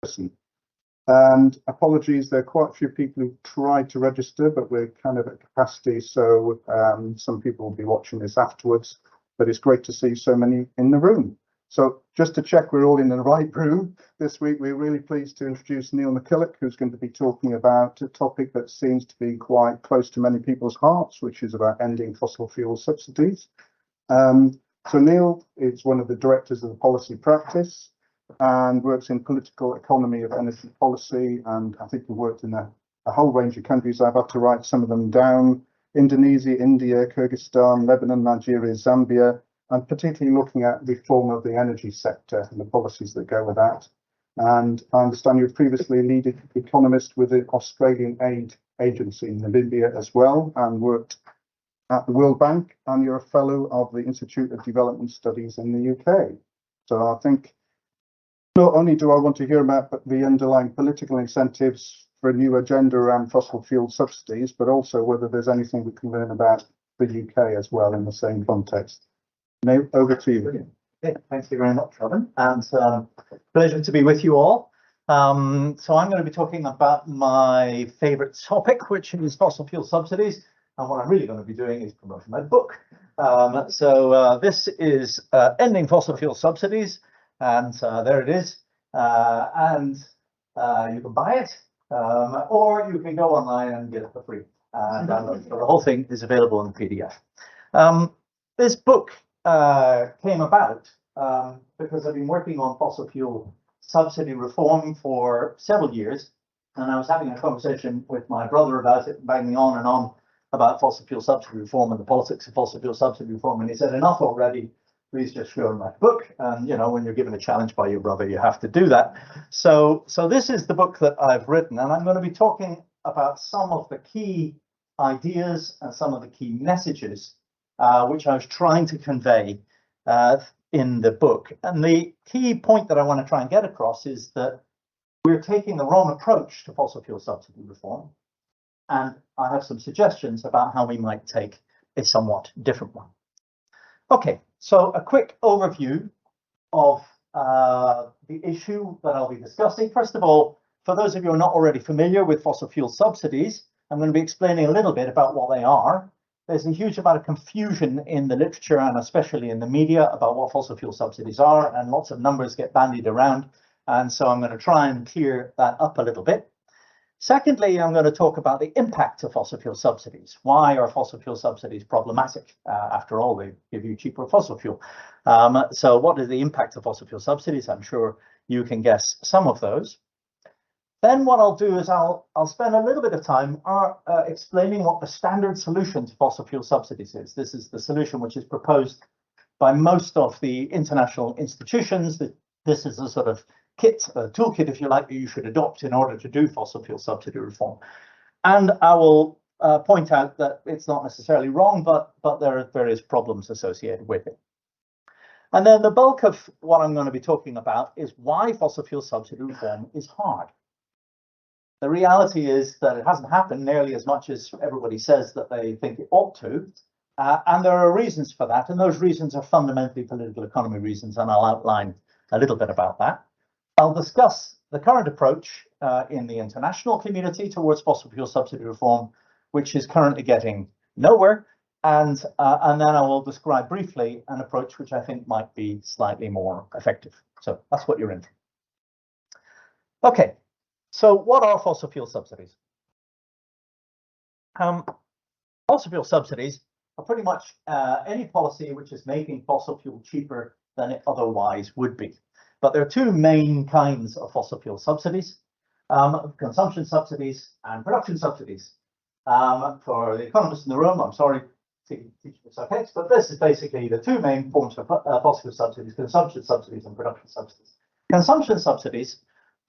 person. And apologies, there are quite a few people who tried to register, but we're kind of at capacity, so some people will be watching this afterwards. But it's great to see so many in the room. So just to check we're all in the right room, this week we're really pleased to introduce Neil McCulloch, who's going to be talking about a topic that seems to be quite close to many people's hearts, which is about ending fossil fuel subsidies. So Neil is one of the directors of the policy practice and works in political economy of energy policy, and I think he worked in a whole range of countries. I've had to write some of them down: Indonesia, India, Kyrgyzstan, Lebanon, Nigeria, Zambia, and particularly looking at reform of the energy sector and the policies that go with that. And I understand you're previously lead economist with the Australian Aid Agency in Namibia as well, and worked at the World Bank, and you're a fellow of the Institute of Development Studies in the UK. So I think not only do I want to hear about the underlying political incentives for a new agenda around fossil fuel subsidies, but also whether there's anything we can learn about the UK as well in the same context. Neil, over to you. Okay, thank you very much, Robin, and pleasure to be with you all. So I'm going to be talking about my favourite topic, which is fossil fuel subsidies. And what I'm really going to be doing is promoting my book. This is Ending Fossil Fuel Subsidies, and there it is. You can buy it, or you can go online and get it for free. And the whole thing is available in PDF. This book came about because I've been working on fossil fuel subsidy reform for several years, and I was having a conversation with my brother about it, banging on and on about fossil fuel subsidy reform and the politics of fossil fuel subsidy reform, and he said, enough already, please just show him my book. And you know, when you're given a challenge by your brother, you have to do that. So this is the book that I've written, and I'm going to be talking about some of the key ideas and some of the key messages which I was trying to convey in the book. And the key point that I want to try and get across is that we're taking the wrong approach to fossil fuel subsidy reform. And I have some suggestions about how we might take a somewhat different one. Okay, so a quick overview of the issue that I'll be discussing. First of all, for those of you who are not already familiar with fossil fuel subsidies, I'm going to be explaining a little bit about what they are. There's a huge amount of confusion in the literature and especially in the media about what fossil fuel subsidies are, and lots of numbers get bandied around. And so I'm going to try and clear that up a little bit. Secondly, I'm going to talk about the impact of fossil fuel subsidies. Why are fossil fuel subsidies problematic? After all, they give you cheaper fossil fuel. So what is the impact of fossil fuel subsidies? I'm sure you can guess some of those. Then what I'll do is I'll spend a little bit of time explaining what the standard solution to fossil fuel subsidies is. This is the solution which is proposed by most of the international institutions. This is a sort of kit, a toolkit, if you like, that you should adopt in order to do fossil fuel subsidy reform. And I will point out that it's not necessarily wrong, but there are various problems associated with it. And then the bulk of what I'm going to be talking about is why fossil fuel subsidy reform is hard. The reality is that it hasn't happened nearly as much as everybody says that they think it ought to. And there are reasons for that. And those reasons are fundamentally political economy reasons. And I'll outline a little bit about that. I'll discuss the current approach in the international community towards fossil fuel subsidy reform, which is currently getting nowhere. And then I will describe briefly an approach which I think might be slightly more effective. So that's what you're in for. Okay. So what are fossil fuel subsidies? Fossil fuel subsidies are pretty much any policy which is making fossil fuel cheaper than it otherwise would be. But there are two main kinds of fossil fuel subsidies, consumption subsidies and production subsidies. For the economists in the room, I'm sorry to teach you subjects, but this is basically the two main forms of fossil fuel subsidies: consumption subsidies and production subsidies. Consumption subsidies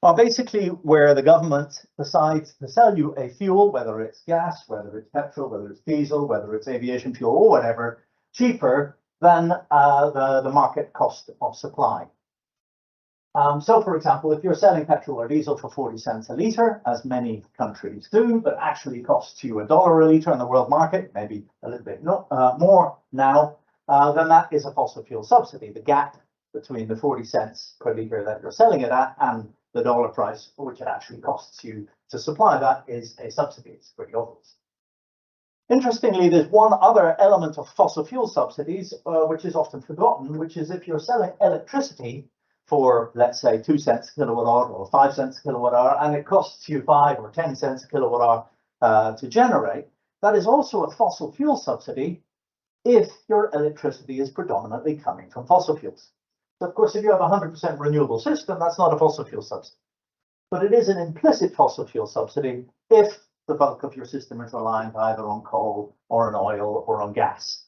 are basically where the government decides to sell you a fuel, whether it's gas, whether it's petrol, whether it's diesel, whether it's aviation fuel or whatever, cheaper than the market cost of supply. So, for example, if you're selling petrol or diesel for 40 cents a litre, as many countries do, but actually costs you $1 a litre on the world market, maybe a little bit more now, then that is a fossil fuel subsidy. The gap between the 40 cents per litre that you're selling it at and the dollar price, which it actually costs you to supply that, is a subsidy. It's pretty obvious. Interestingly, there's one other element of fossil fuel subsidies, which is often forgotten, which is if you're selling electricity for, let's say, 2 cents a kilowatt hour or 5 cents a kilowatt hour, and it costs you 5 or 10 cents a kilowatt hour to generate, that is also a fossil fuel subsidy if your electricity is predominantly coming from fossil fuels. So, of course, if you have a 100% renewable system, that's not a fossil fuel subsidy. But it is an implicit fossil fuel subsidy if the bulk of your system is reliant either on coal or on oil or on gas.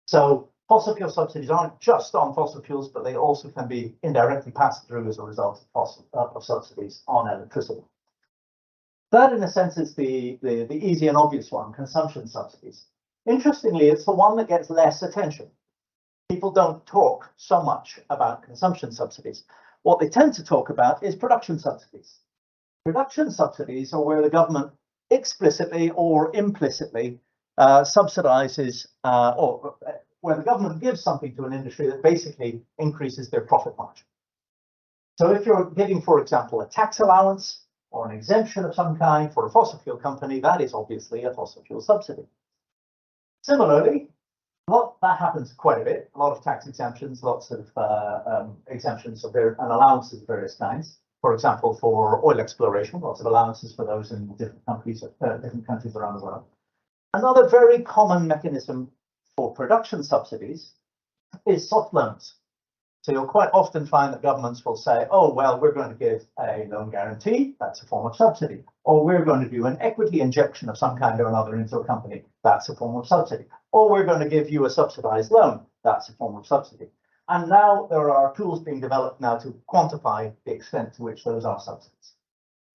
So fossil fuel subsidies aren't just on fossil fuels, but they also can be indirectly passed through as a result of subsidies on electricity. That, in a sense, is the easy and obvious one, consumption subsidies. Interestingly, it's the one that gets less attention. People don't talk so much about consumption subsidies. What they tend to talk about is production subsidies. Production subsidies are where the government explicitly or implicitly subsidizes, or where the government gives something to an industry that basically increases their profit margin. So if you're giving, for example, a tax allowance or an exemption of some kind for a fossil fuel company, that is obviously a fossil fuel subsidy. Similarly, that happens quite a bit. A lot of tax exemptions, lots of exemptions and allowances of various kinds. For example, for oil exploration, lots of allowances for those in different countries around the world. Another very common mechanism for production subsidies is soft loans. So you'll quite often find that governments will say, oh, well, we're going to give a loan guarantee, that's a form of subsidy. Or we're going to do an equity injection of some kind or another into a company, that's a form of subsidy. Or we're going to give you a subsidized loan, that's a form of subsidy. And now there are tools being developed now to quantify the extent to which those are subsidies.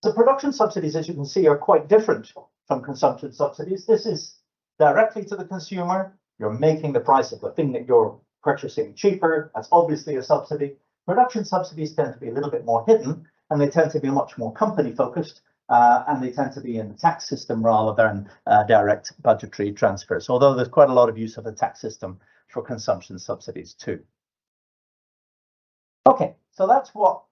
So production subsidies, as you can see, are quite different from consumption subsidies. This is directly to the consumer. You're making the price of the thing that you're purchasing cheaper. That's obviously a subsidy. Production subsidies tend to be a little bit more hidden, and they tend to be much more company focused, and they tend to be in the tax system rather than direct budgetary transfers, although there's quite a lot of use of the tax system for consumption subsidies too. Okay, so that's what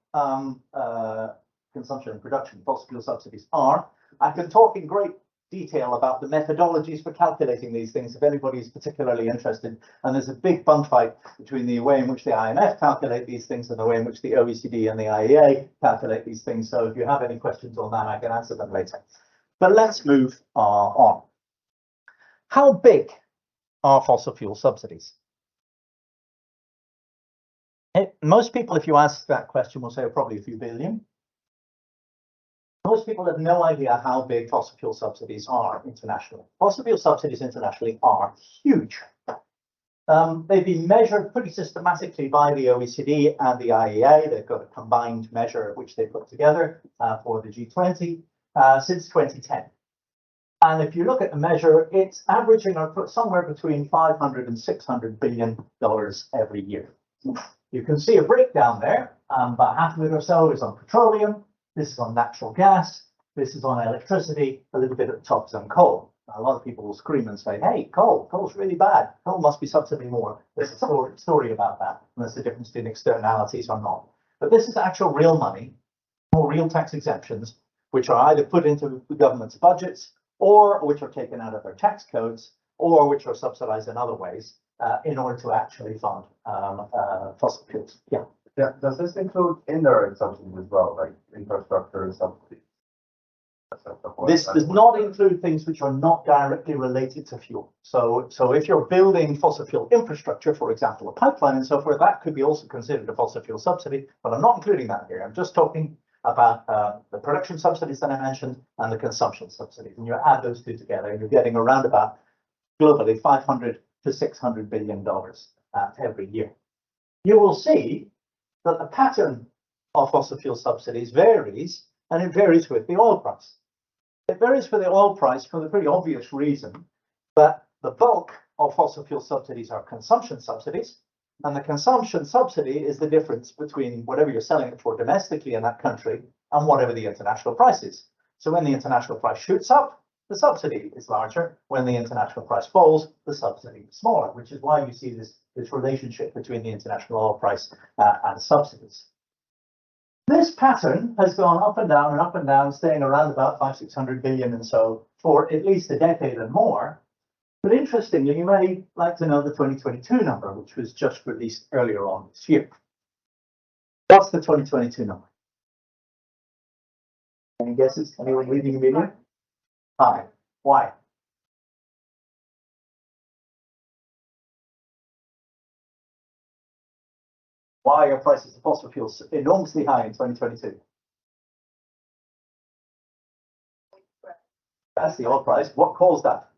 consumption and production fossil fuel subsidies are. I can talk in great detail about the methodologies for calculating these things if anybody is particularly interested. And there's a big bun fight between the way in which the IMF calculate these things and the way in which the OECD and the IEA calculate these things. So if you have any questions on that, I can answer them later. But let's move on. How big are fossil fuel subsidies? Most people, if you ask that question, will say probably a few billion. Most people have no idea how big fossil fuel subsidies are internationally. Fossil fuel subsidies internationally are huge. They've been measured pretty systematically by the OECD and the IEA. They've got a combined measure which they put together for the G20 since 2010. And if you look at the measure, it's averaging somewhere between $500 and $600 billion every year. You can see a breakdown there. About half of it or so is on petroleum. This is on natural gas. This is on electricity. A little bit at the top is on coal. A lot of people will scream and say, hey, coal's really bad. Coal must be subsidized more. There's a story about that. And there's a difference between externalities or not. But this is actual real money, or real tax exemptions, which are either put into the government's budgets, or which are taken out of their tax codes, or which are subsidized in other ways in order to actually fund fossil fuels. Yeah. Yeah, does this include indirect subsidies as well, like infrastructure subsidies? This does not include things which are not directly related to fuel. So if you're building fossil fuel infrastructure, for example, a pipeline and so forth, that could be also considered a fossil fuel subsidy, but I'm not including that here. I'm just talking about the production subsidies that I mentioned and the consumption subsidies. And you add those two together, and you're getting around about globally $500 to $600 billion every year. You will see that the pattern of fossil fuel subsidies varies, and it varies with the oil price. It varies with the oil price for the pretty obvious reason that the bulk of fossil fuel subsidies are consumption subsidies, and the consumption subsidy is the difference between whatever you're selling it for domestically in that country and whatever the international price is. So when the international price shoots up, the subsidy is larger. When the international price falls, the subsidy is smaller, which is why you see this relationship between the international oil price and subsidies. This pattern has gone up and down and up and down, staying around about 500-600 billion and so for at least a decade and more. But interestingly, you may like to know the 2022 number, which was just released earlier on this year. What's the 2022 number? Any guesses? Anyone reading the media? High. Why? Why are prices of fossil fuels enormously high in 2022? That's the oil price. What caused that?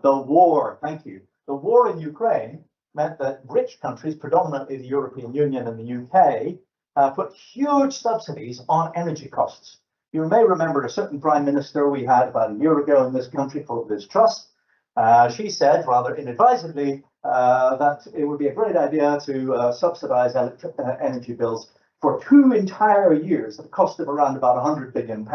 The war. Thank you. The war in Ukraine meant that rich countries, predominantly the European Union and the UK, put huge subsidies on energy costs. You may remember a certain prime minister we had about a year ago in this country called Liz Truss. She said, rather inadvisedly, that it would be a great idea to subsidize energy bills for 2 entire years at a cost of around about £100 billion,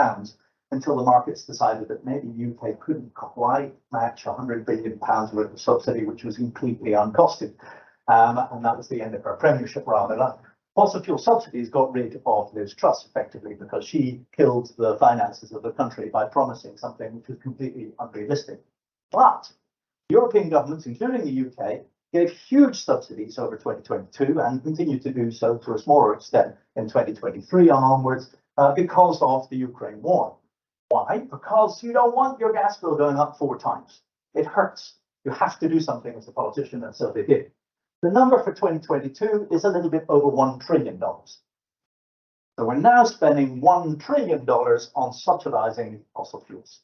until the markets decided that maybe the UK couldn't quite match £100 billion worth of subsidy, which was completely uncosted. And that was the end of her premiership, rather. Fossil fuel subsidies got rid of Liz Truss effectively because she killed the finances of the country by promising something which was completely unrealistic. But European governments, including the UK, gave huge subsidies over 2022 and continue to do so to a smaller extent in 2023 and onwards because of the Ukraine war. Why? Because you don't want your gas bill going up 4 times. It hurts. You have to do something as a politician, and so they did. The number for 2022 is a little bit over $1 trillion. So we're now spending $1 trillion on subsidizing fossil fuels.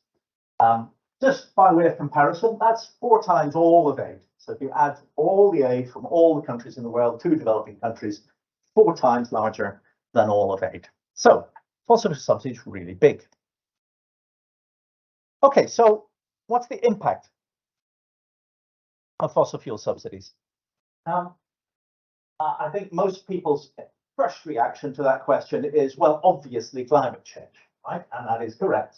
Just by way of comparison, that's 4 times all of aid. So if you add all the aid from all the countries in the world to developing countries, 4 times larger than all of aid. So fossil fuel subsidies are really big. Okay, so what's the impact of fossil fuel subsidies? I think most people's first reaction to that question is, well, obviously climate change, right? And that is correct.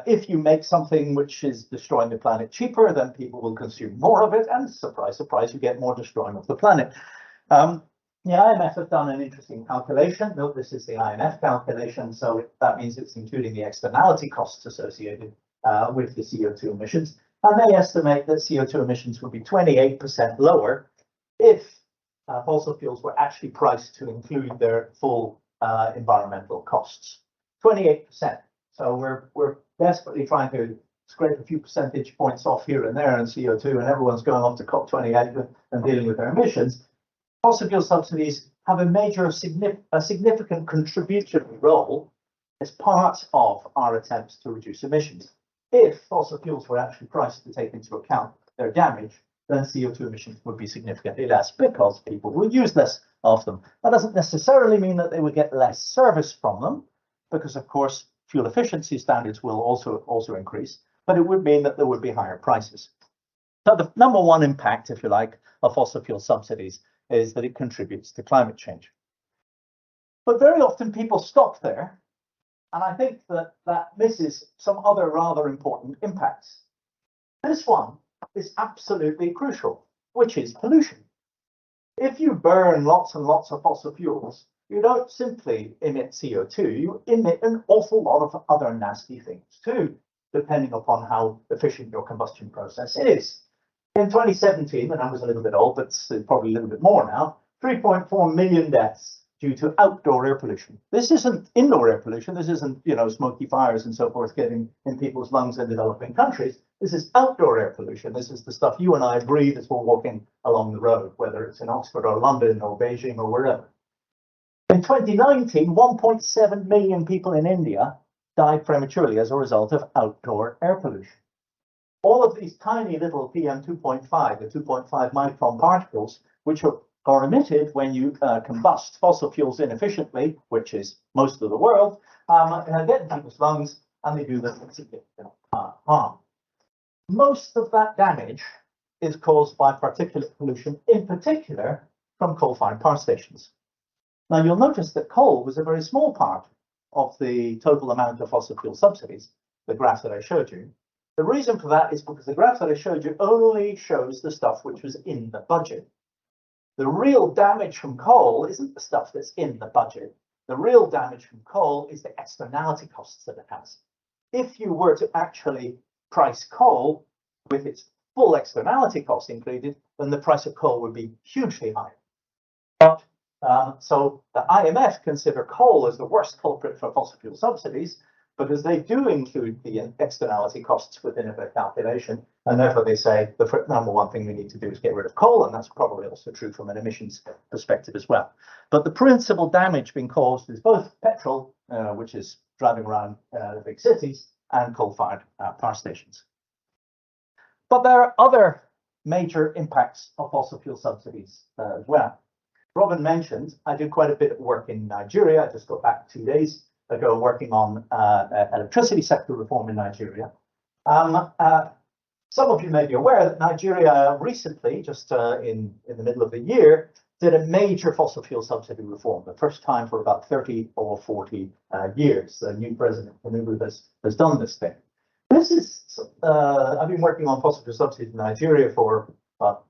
If you make something which is destroying the planet cheaper, then people will consume more of it, and surprise, surprise, you get more destroying of the planet. The IMF have done an interesting calculation. Note this is the IMF calculation, so that means it's including the externality costs associated with the CO2 emissions. And they estimate that CO2 emissions would be 28% lower if fossil fuels were actually priced to include their full environmental costs. 28%. So we're desperately trying to scrape a few percentage points off here and there in CO2, and everyone's going off to COP28 and dealing with their emissions. Fossil fuel subsidies have a significant contributory role as part of our attempts to reduce emissions. If fossil fuels were actually priced to take into account their damage, then CO2 emissions would be significantly less because people would use less of them. That doesn't necessarily mean that they would get less service from them, because of course fuel efficiency standards will also increase, but it would mean that there would be higher prices. So the number one impact, if you like, of fossil fuel subsidies is that it contributes to climate change. But very often people stop there, and I think that misses some other rather important impacts. This one is absolutely crucial, which is pollution. If you burn lots and lots of fossil fuels, you don't simply emit CO2, you emit an awful lot of other nasty things too, depending upon how efficient your combustion process is. In 2017, the number's a little bit old, but it's probably a little bit more now, 3.4 million deaths due to outdoor air pollution. This isn't indoor air pollution. This isn't, smoky fires and so forth getting in people's lungs in developing countries. This is outdoor air pollution. This is the stuff you and I breathe as we're walking along the road, whether it's in Oxford or London or Beijing or wherever. In 2019, 1.7 million people in India died prematurely as a result of outdoor air pollution. All of these tiny little PM2.5, the 2.5 micron particles, which are emitted when you combust fossil fuels inefficiently, which is most of the world, get in people's lungs, and they do them significant harm. Most of that damage is caused by particulate pollution, in particular from coal-fired power stations. Now, you'll notice that coal was a very small part of the total amount of fossil fuel subsidies, the graph that I showed you. The reason for that is because the graph that I showed you only shows the stuff which was in the budget. The real damage from coal isn't the stuff that's in the budget. The real damage from coal is the externality costs that it has. If you were to actually price coal with its full externality costs included, then the price of coal would be hugely high. But so the IMF consider coal as the worst culprit for fossil fuel subsidies because they do include the externality costs within their calculation. And therefore they say the number one thing we need to do is get rid of coal. And that's probably also true from an emissions perspective as well. But the principal damage being caused is both petrol, which is driving around the big cities, and coal-fired power stations. But there are other major impacts of fossil fuel subsidies as well. Robin mentioned I did quite a bit of work in Nigeria. I just got back 2 days ago working on electricity sector reform in Nigeria. Some of you may be aware that Nigeria recently, just in the middle of the year, did a major fossil fuel subsidy reform, the first time for about 30 or 40 years. The new president, Tinubu, has done this thing. This is, I've been working on fossil fuel subsidies in Nigeria for about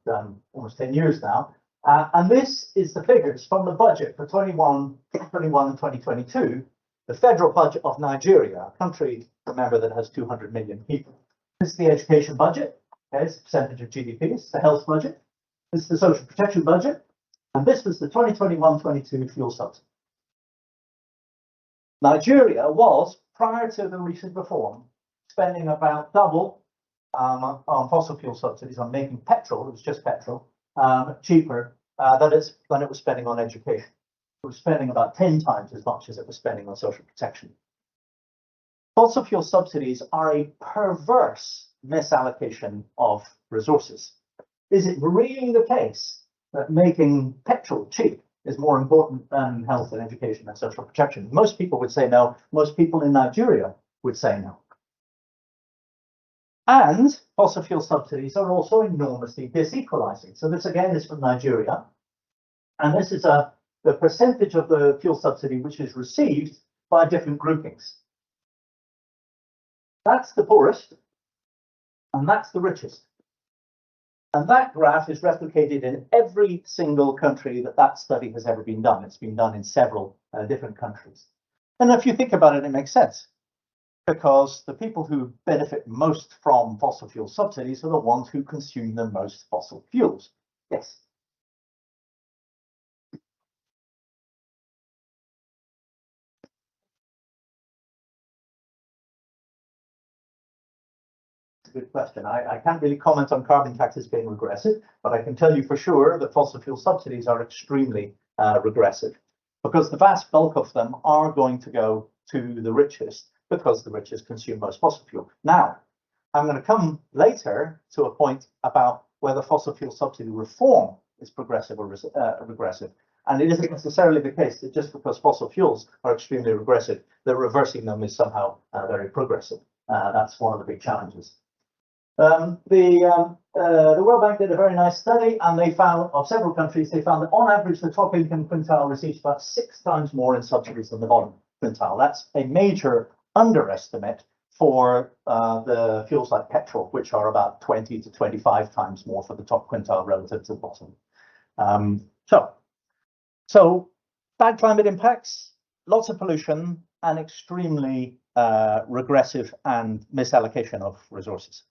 almost 10 years now. And this is the figures from the budget for 2021 and 2022, the federal budget of Nigeria, a country, remember, that has 200 million people. This is the education budget, okay, it's a percentage of GDP, it's the health budget, this is the social protection budget, and this was the 2021-22 fuel subsidy. Nigeria was, prior to the recent reform, spending about double on fossil fuel subsidies, on making petrol, it was just petrol, cheaper than it was spending on education. It was spending about 10 times as much as it was spending on social protection. Fossil fuel subsidies are a perverse misallocation of resources. Is it really the case that making petrol cheap is more important than health and education and social protection? Most people would say no. Most people in Nigeria would say no. And fossil fuel subsidies are also enormously disequalizing. So this again is from Nigeria. And this is the percentage of the fuel subsidy which is received by different groupings. That's the poorest, and that's the richest. And that graph is replicated in every single country that study has ever been done. It's been done in several different countries. And if you think about it, it makes sense. Because the people who benefit most from fossil fuel subsidies are the ones who consume the most fossil fuels. Yes. It's a good question. I can't really comment on carbon taxes being regressive, but I can tell you for sure that fossil fuel subsidies are extremely regressive because the vast bulk of them are going to go to the richest, because the richest consume most fossil fuel. Now, I'm going to come later to a point about whether fossil fuel subsidy reform is progressive or regressive. And it isn't necessarily the case that just because fossil fuels are extremely regressive, that reversing them is somehow very progressive. That's one of the big challenges. The World Bank did a very nice study, and they found, of several countries, they found that on average, the top income quintile receives about 6 times more in subsidies than the bottom quintile. That's a major underestimate for the fuels like petrol, which are about 20 to 25 times more for the top quintile relative to the bottom. So bad climate impacts, lots of pollution, and extremely regressive and misallocation of resources.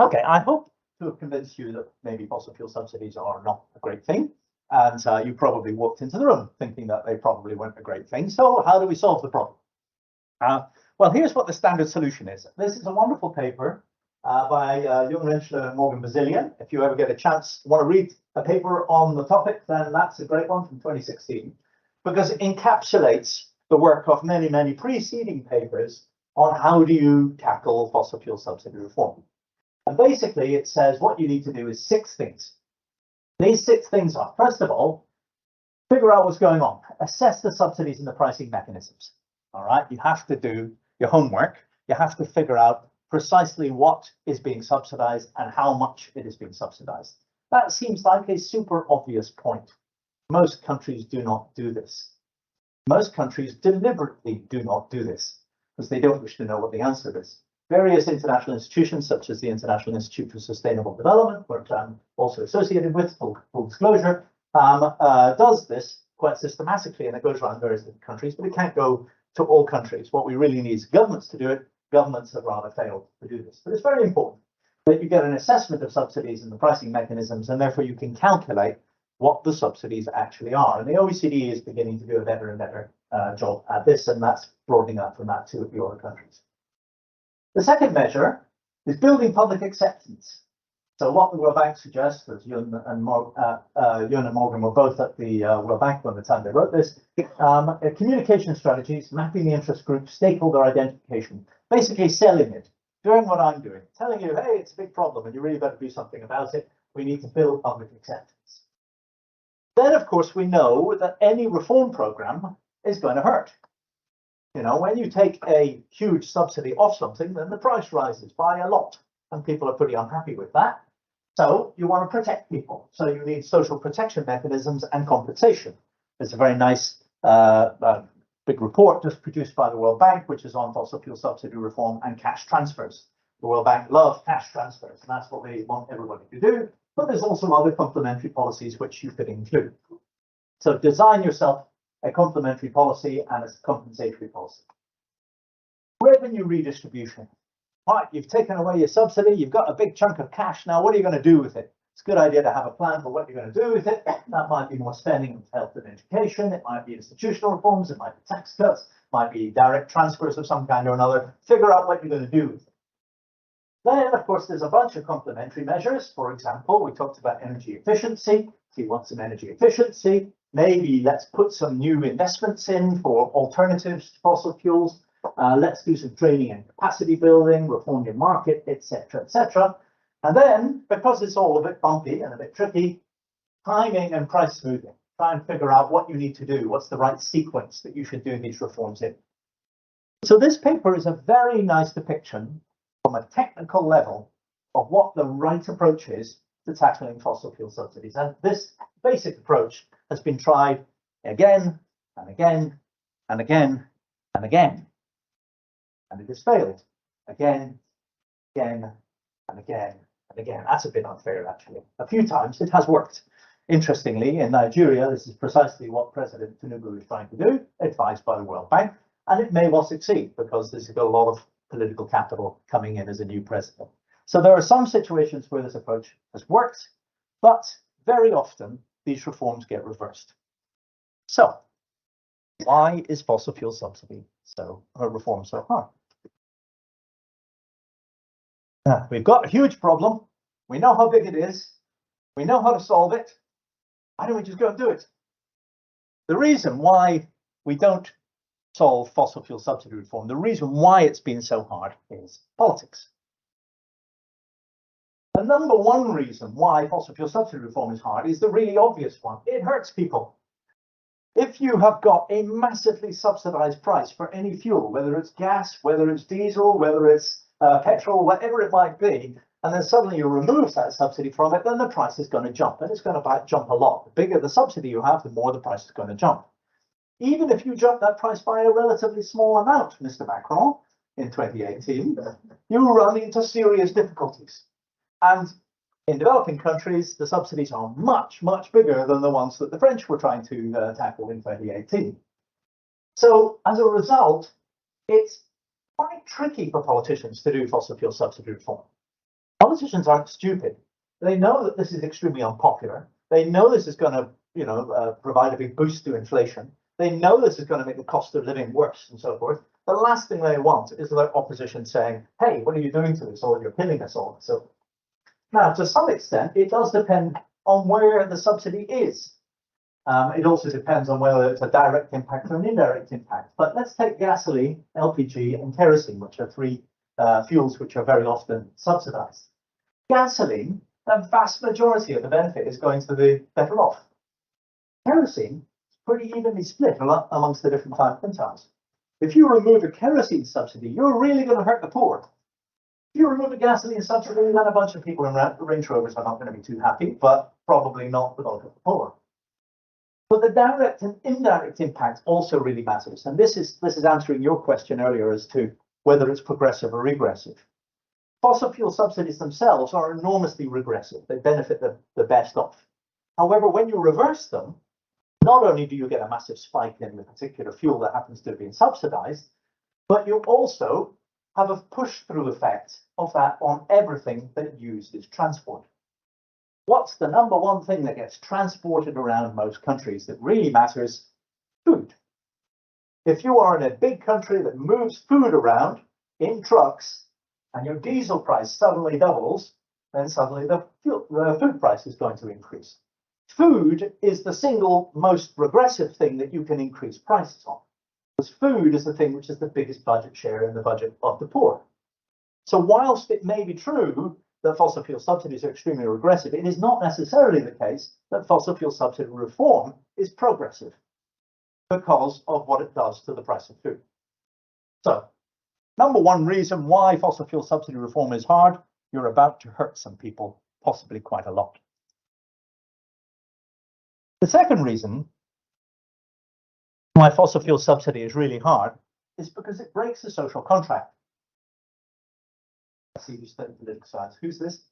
Okay, I hope to have convinced you that maybe fossil fuel subsidies are not a great thing. And you probably walked into the room thinking that they probably weren't a great thing. So how do we solve the problem? Well, here's what the standard solution is. This is a wonderful paper by Jung Rentschler and Morgan Bazilian. If you ever get a chance, want to read a paper on the topic, then that's a great one from 2016, because it encapsulates the work of many, many preceding papers on how do you tackle fossil fuel subsidy reform. And basically, it says what you need to do is 6 things. These 6 things are, first of all, figure out what's going on. Assess the subsidies and the pricing mechanisms. All right, you have to do your homework. You have to figure out precisely what is being subsidized and how much it is being subsidized. That seems like a super obvious point. Most countries do not do this. Most countries deliberately do not do this because they don't wish to know what the answer is. various international institutions, such as the International Institute for Sustainable Development, which I'm also associated with, full disclosure, does this quite systematically, and it goes around various different countries, but it can't go to all countries. What we really need is governments to do it. Governments have rather failed to do this. But it's very important that you get an assessment of subsidies and the pricing mechanisms, and therefore you can calculate what the subsidies actually are. And the OECD is beginning to do a better and better job at this, and that's broadening up from that to a few other countries. The second measure is building public acceptance. So what the World Bank suggests, as Yun and Morgan were both at the World Bank when the time they wrote this, communication strategies, mapping the interest group, stakeholder identification, basically selling it, doing what I'm doing, telling you, hey, it's a big problem and you really better do something about it. We need to build public acceptance. Then, of course, we know that any reform program is going to hurt. You know, when you take a huge subsidy off something, then the price rises by a lot, and people are pretty unhappy with that. So you want to protect people. So you need social protection mechanisms and compensation. There's a very nice big report just produced by the World Bank, which is on fossil fuel subsidy reform and cash transfers. The World Bank loves cash transfers, and that's what they want everybody to do. But there's also other complementary policies which you could include. So design yourself a complementary policy and a compensatory policy. Revenue redistribution. Right, you've taken away your subsidy, you've got a big chunk of cash. Now, what are you going to do with it? It's a good idea to have a plan for what you're going to do with it. That might be more spending on health and education. It might be institutional reforms. It might be tax cuts. It might be direct transfers of some kind or another. Figure out what you're going to do with it. Then, of course, there's a bunch of complementary measures. For example, we talked about energy efficiency. So you want some energy efficiency. Maybe let's put some new investments in for alternatives to fossil fuels. Let's do some training and capacity building, reform your market, etc., etc. And then, because it's all a bit bumpy and a bit tricky, timing and price smoothing. Try and figure out what you need to do. What's the right sequence that you should do these reforms in? So this paper is a very nice depiction from a technical level of what the right approach is to tackling fossil fuel subsidies. And this basic approach has been tried again and again and again and again. And it has failed again, again, and again, and again. That's a bit unfair, actually. A few times it has worked. Interestingly, in Nigeria, this is precisely what President Tinubu is trying to do, advised by the World Bank, and it may well succeed because this has got a lot of political capital coming in as a new president. So there are some situations where this approach has worked, but very often these reforms get reversed. So why is fossil fuel subsidy reform so hard? We've got a huge problem. We know how big it is. We know how to solve it. Why don't we just go and do it? The reason why we don't solve fossil fuel subsidy reform, the reason why it's been so hard is politics. The number one reason why fossil fuel subsidy reform is hard is the really obvious one. It hurts people. If you have got a massively subsidized price for any fuel, whether it's gas, whether it's diesel, whether it's petrol, whatever it might be, and then suddenly you remove that subsidy from it, then the price is going to jump, and it's going to jump a lot. The bigger the subsidy you have, the more the price is going to jump. Even if you jump that price by a relatively small amount, Mr. Macron, in 2018, you run into serious difficulties. And in developing countries, the subsidies are much, much bigger than the ones that the French were trying to tackle in 2018. So as a result, it's quite tricky for politicians to do fossil fuel subsidy reform. Politicians aren't stupid. They know that this is extremely unpopular. They know this is going to, provide a big boost to inflation. They know this is going to make the cost of living worse and so forth. The last thing they want is their opposition saying, hey, what are you doing to this? Or you're killing us all. So now, to some extent, it does depend on where the subsidy is. It also depends on whether it's a direct impact or an indirect impact. But let's take gasoline, LPG, and kerosene, which are three fuels which are very often subsidized. Gasoline, the vast majority of the benefit is going to the better off. Kerosene is pretty evenly split amongst the different 5 quintiles. If you remove a kerosene subsidy, you're really going to hurt the poor. If you remove a gasoline subsidy, then a bunch of people in Range Rovers are not going to be too happy, but probably not the bulk of the poor. But the direct and indirect impact also really matters. And this is answering your question earlier as to whether it's progressive or regressive. Fossil fuel subsidies themselves are enormously regressive. They benefit the best off. However, when you reverse them, not only do you get a massive spike in the particular fuel that happens to have been subsidized, but you also have a push-through effect of that on everything that uses transport. What's the number one thing that gets transported around most countries that really matters? Food. If you are in a big country that moves food around in trucks and your diesel price suddenly doubles, then suddenly the food price is going to increase. Food is the single most regressive thing that you can increase prices on, because food is the thing which is the biggest budget share in the budget of the poor. So whilst it may be true that fossil fuel subsidies are extremely regressive, it is not necessarily the case that fossil fuel subsidy reform is progressive because of what it does to the price of food. So, number one reason why fossil fuel subsidy reform is hard, you're about to hurt some people, possibly quite a lot. The second reason why fossil fuel subsidy is really hard is because it breaks the social contract. I see you studied political science. Who's this?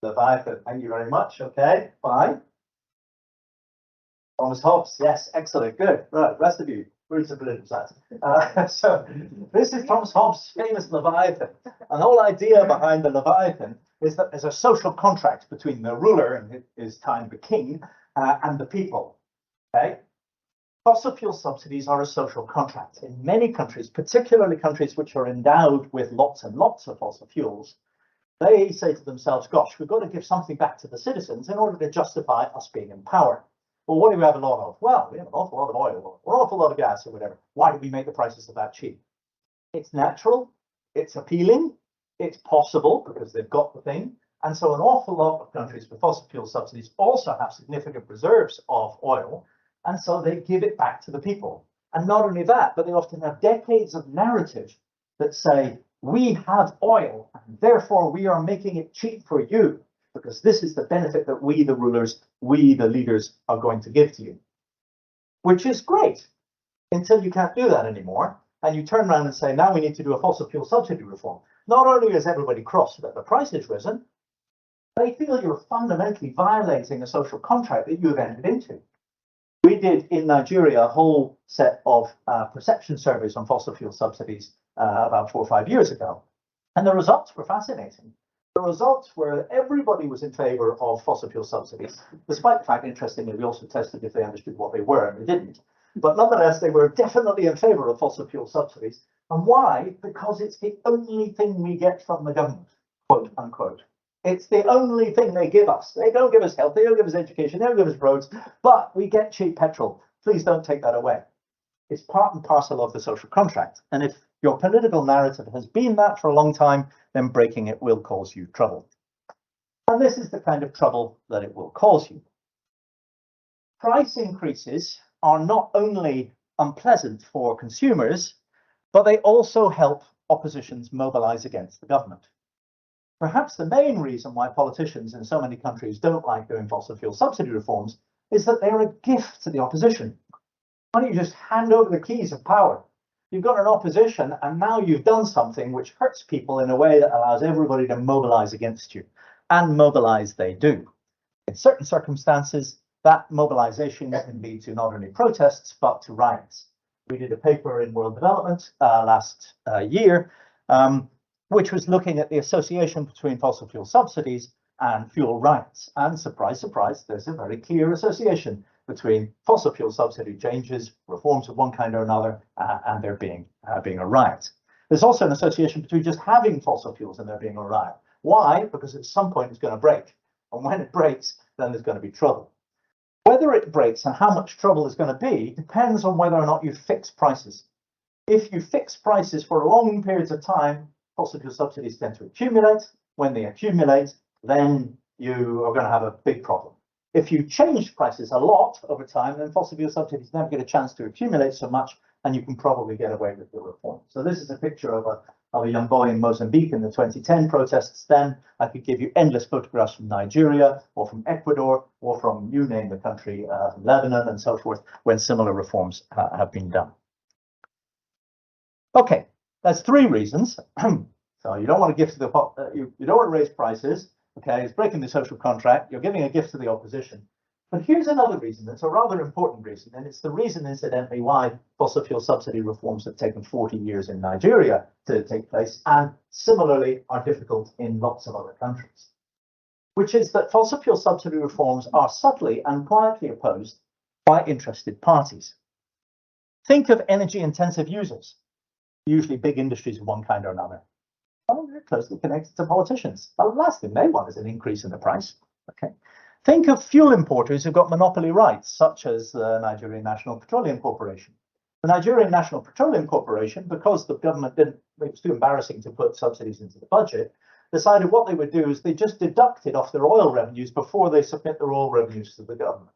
Leviathan. Thank you very much. Okay, bye. Thomas Hobbes. Yes, excellent. Good. Right, rest of you. Roots of political science. So this is Thomas Hobbes' famous Leviathan. And the whole idea behind the Leviathan is that there's a social contract between the ruler, and his time the king, and the people. Okay. Fossil fuel subsidies are a social contract. In many countries, particularly countries which are endowed with lots and lots of fossil fuels, they say to themselves, gosh, we've got to give something back to the citizens in order to justify us being in power. Well, what do we have a lot of? Well, we have an awful lot of oil or an awful lot of gas or whatever. Why do we make the prices of that cheap? It's natural, it's appealing, it's possible because they've got the thing. And so an awful lot of countries with fossil fuel subsidies also have significant reserves of oil. And so they give it back to the people. And not only that, but they often have decades of narrative that say, we have oil, and therefore we are making it cheap for you, because this is the benefit that we, the rulers, we, the leaders, are going to give to you. Which is great, until you can't do that anymore. And you turn around and say, now we need to do a fossil fuel subsidy reform. Not only is everybody cross that the price has risen, they feel you're fundamentally violating a social contract that you have entered into. We did in Nigeria a whole set of perception surveys on fossil fuel subsidies about 4 or 5 years ago. And the results were fascinating. The results were everybody was in favor of fossil fuel subsidies, despite the fact, interestingly, we also tested if they understood what they were, and they didn't. But nonetheless, they were definitely in favor of fossil fuel subsidies. And why? Because it's the only thing we get from the government, quote unquote. It's the only thing they give us. They don't give us health, they don't give us education, they don't give us roads, but we get cheap petrol. Please don't take that away. It's part and parcel of the social contract. And if your political narrative has been that for a long time, then breaking it will cause you trouble. And this is the kind of trouble that it will cause you. Price increases are not only unpleasant for consumers, but they also help oppositions mobilize against the government. Perhaps the main reason why politicians in so many countries don't like doing fossil fuel subsidy reforms is that they're a gift to the opposition. Why don't you just hand over the keys of power? You've got an opposition, and now you've done something which hurts people in a way that allows everybody to mobilize against you. And mobilize they do. In certain circumstances, that mobilization can lead to not only protests, but to riots. We did a paper in World Development last year, which was looking at the association between fossil fuel subsidies and fuel riots. And surprise, surprise, there's a very clear association between fossil fuel subsidy changes, reforms of one kind or another, and there being a riot. There's also an association between just having fossil fuels and there being a riot. Why? Because at some point it's going to break. And when it breaks, then there's going to be trouble. Whether it breaks and how much trouble is going to be depends on whether or not you fix prices. If you fix prices for long periods of time, fossil fuel subsidies tend to accumulate. When they accumulate, then you are going to have a big problem. If you change prices a lot over time, then fossil fuel subsidies never get a chance to accumulate so much, and you can probably get away with the reform. So this is a picture of a young boy in Mozambique in the 2010 protests. Then I could give you endless photographs from Nigeria or from Ecuador or from, you name the country, from Lebanon and so forth, when similar reforms have been done. Okay. There's three reasons. So you don't want to give to the you don't want to raise prices. Okay, it's breaking the social contract. You're giving a gift to the opposition. But here's another reason. It's a rather important reason, and it's the reason, incidentally, why fossil fuel subsidy reforms have taken 40 years in Nigeria to take place, and similarly are difficult in lots of other countries, which is that fossil fuel subsidy reforms are subtly and quietly opposed by interested parties. Think of energy-intensive users, usually big industries of one kind or another. Well, they're closely connected to politicians. The last thing they want is an increase in the price. Okay. Think of fuel importers who've got monopoly rights, such as the Nigerian National Petroleum Corporation. The Nigerian National Petroleum Corporation, because the government it was too embarrassing to put subsidies into the budget, decided what they would do is they just deducted off their oil revenues before they submit their oil revenues to the government.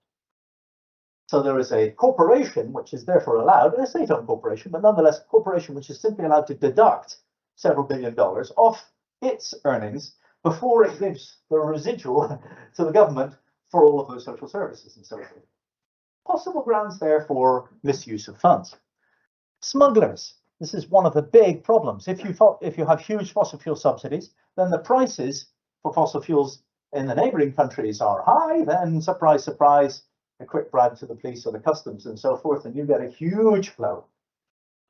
So there is a corporation which is therefore allowed, a state-owned corporation, but nonetheless a corporation which is simply allowed to deduct several $1 billion off its earnings before it gives the residual to the government for all of those social services and so forth. Possible grounds there for misuse of funds. Smugglers. This is one of the big problems. If you have huge fossil fuel subsidies, then the prices for fossil fuels in the neighboring countries are high, then surprise, surprise, a quick bribe to the police or the customs and so forth, and you get a huge flow.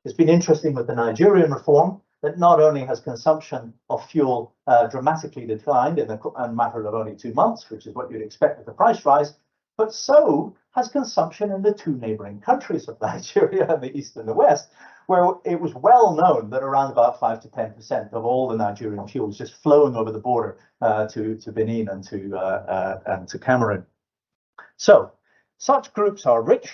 It's been interesting with the Nigerian reform that not only has consumption of fuel dramatically declined in a matter of only 2 months, which is what you'd expect with the price rise, but so has consumption in the two neighboring countries of Nigeria, the East and the West, where it was well known that around about 5 to 10% of all the Nigerian fuel is just flowing over the border to Benin and to Cameroon. So such groups are rich,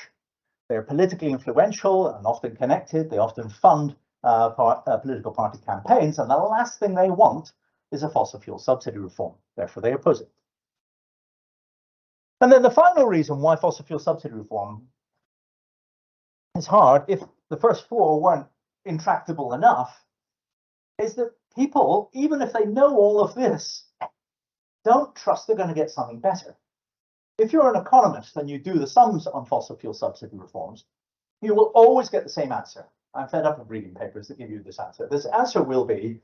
they're politically influential and often connected, they often fund political party campaigns, and the last thing they want is a fossil fuel subsidy reform. Therefore, they oppose it. And then the final reason why fossil fuel subsidy reform is hard, if the first four weren't intractable enough, is that people, even if they know all of this, don't trust they're going to get something better. If you're an economist and you do the sums on fossil fuel subsidy reforms, you will always get the same answer. I'm fed up of reading papers that give you this answer. This answer will be,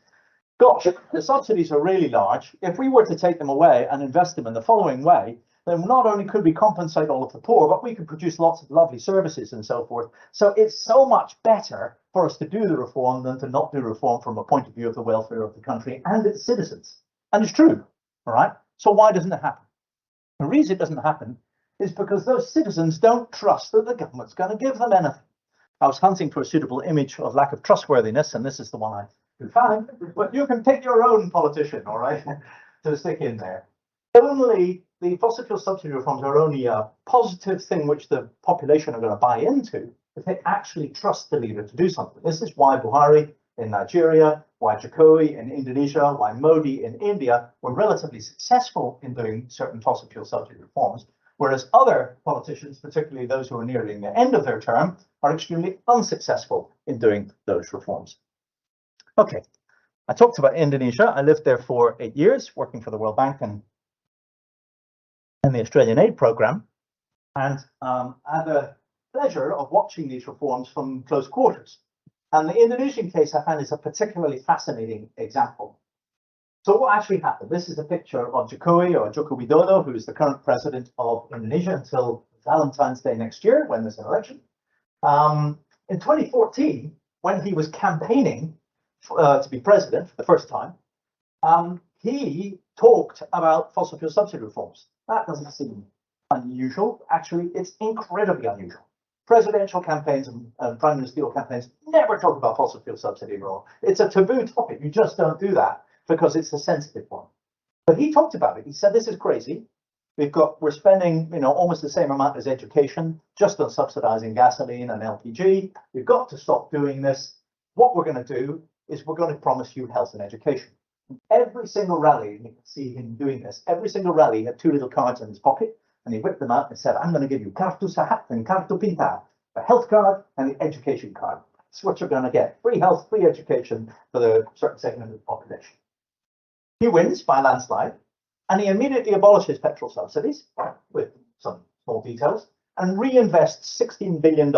gosh, the subsidies are really large. If we were to take them away and invest them in the following way, then not only could we compensate all of the poor, but we could produce lots of lovely services and so forth. So it's so much better for us to do the reform than to not do reform from a point of view of the welfare of the country and its citizens. And it's true, all right? So why doesn't it happen? The reason it doesn't happen is because those citizens don't trust that the government's going to give them anything. I was hunting for a suitable image of lack of trustworthiness, and this is the one I found. But you can pick your own politician, all right, to stick in there. Only the fossil fuel subsidy reforms are only a positive thing which the population are going to buy into if they actually trust the leader to do something. This is why Buhari in Nigeria, why Jokowi in Indonesia, why Modi in India were relatively successful in doing certain fossil fuel subsidy reforms, whereas other politicians, particularly those who are nearing the end of their term, are extremely unsuccessful in doing those reforms. Okay, I talked about Indonesia. I lived there for 8 years, working for the World Bank and the Australian Aid Programme, and I had the pleasure of watching these reforms from close quarters. And the Indonesian case I found is a particularly fascinating example. So what actually happened? This is a picture of Jokowi, or Joko Widodo, who is the current president of Indonesia until Valentine's Day next year, when there's an election. In 2014, when he was campaigning to be president for the first time, he talked about fossil fuel subsidy reforms. That doesn't seem unusual. Actually, it's incredibly unusual. Presidential campaigns and prime ministerial campaigns never talk about fossil fuel subsidy at all. It's a taboo topic. You just don't do that because it's a sensitive one. But he talked about it. He said, this is crazy. We're spending, almost the same amount as education just on subsidizing gasoline and LPG. We've got to stop doing this. What we're going to do is we're going to promise you health and education. Every single rally, you can see him doing this, every single rally he had 2 little cards in his pocket, and he whipped them out and said, I'm going to give you Kartu Sehat and Kartu Pintar, the health card and the education card. That's what you're going to get. Free health, free education for the certain segment of the population. He wins by landslide, and he immediately abolishes petrol subsidies, with some small details, and reinvests $16 billion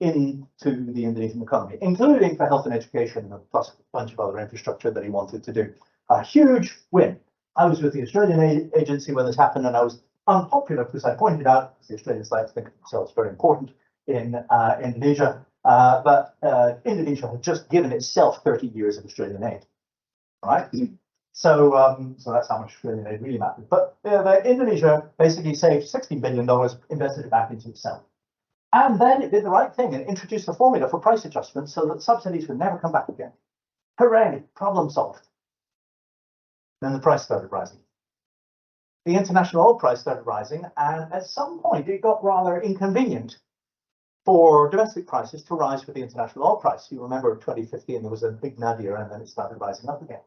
into the Indonesian economy, including for health and education, plus a bunch of other infrastructure that he wanted to do. A huge win. I was with the Australian agency when this happened, and I was unpopular because I pointed out, the Australians like to think of themselves very important in Indonesia, but Indonesia had just given itself 30 years of Australian aid, right? So that's how much Australian aid really mattered. But Indonesia basically saved $16 billion, invested it back into itself. And then it did the right thing and introduced a formula for price adjustments so that subsidies would never come back again. Hooray, problem solved. Then the price started rising. The international oil price started rising, and at some point it got rather inconvenient for domestic prices to rise with the international oil price. You remember 2015, there was a big nadir, and then it started rising up again.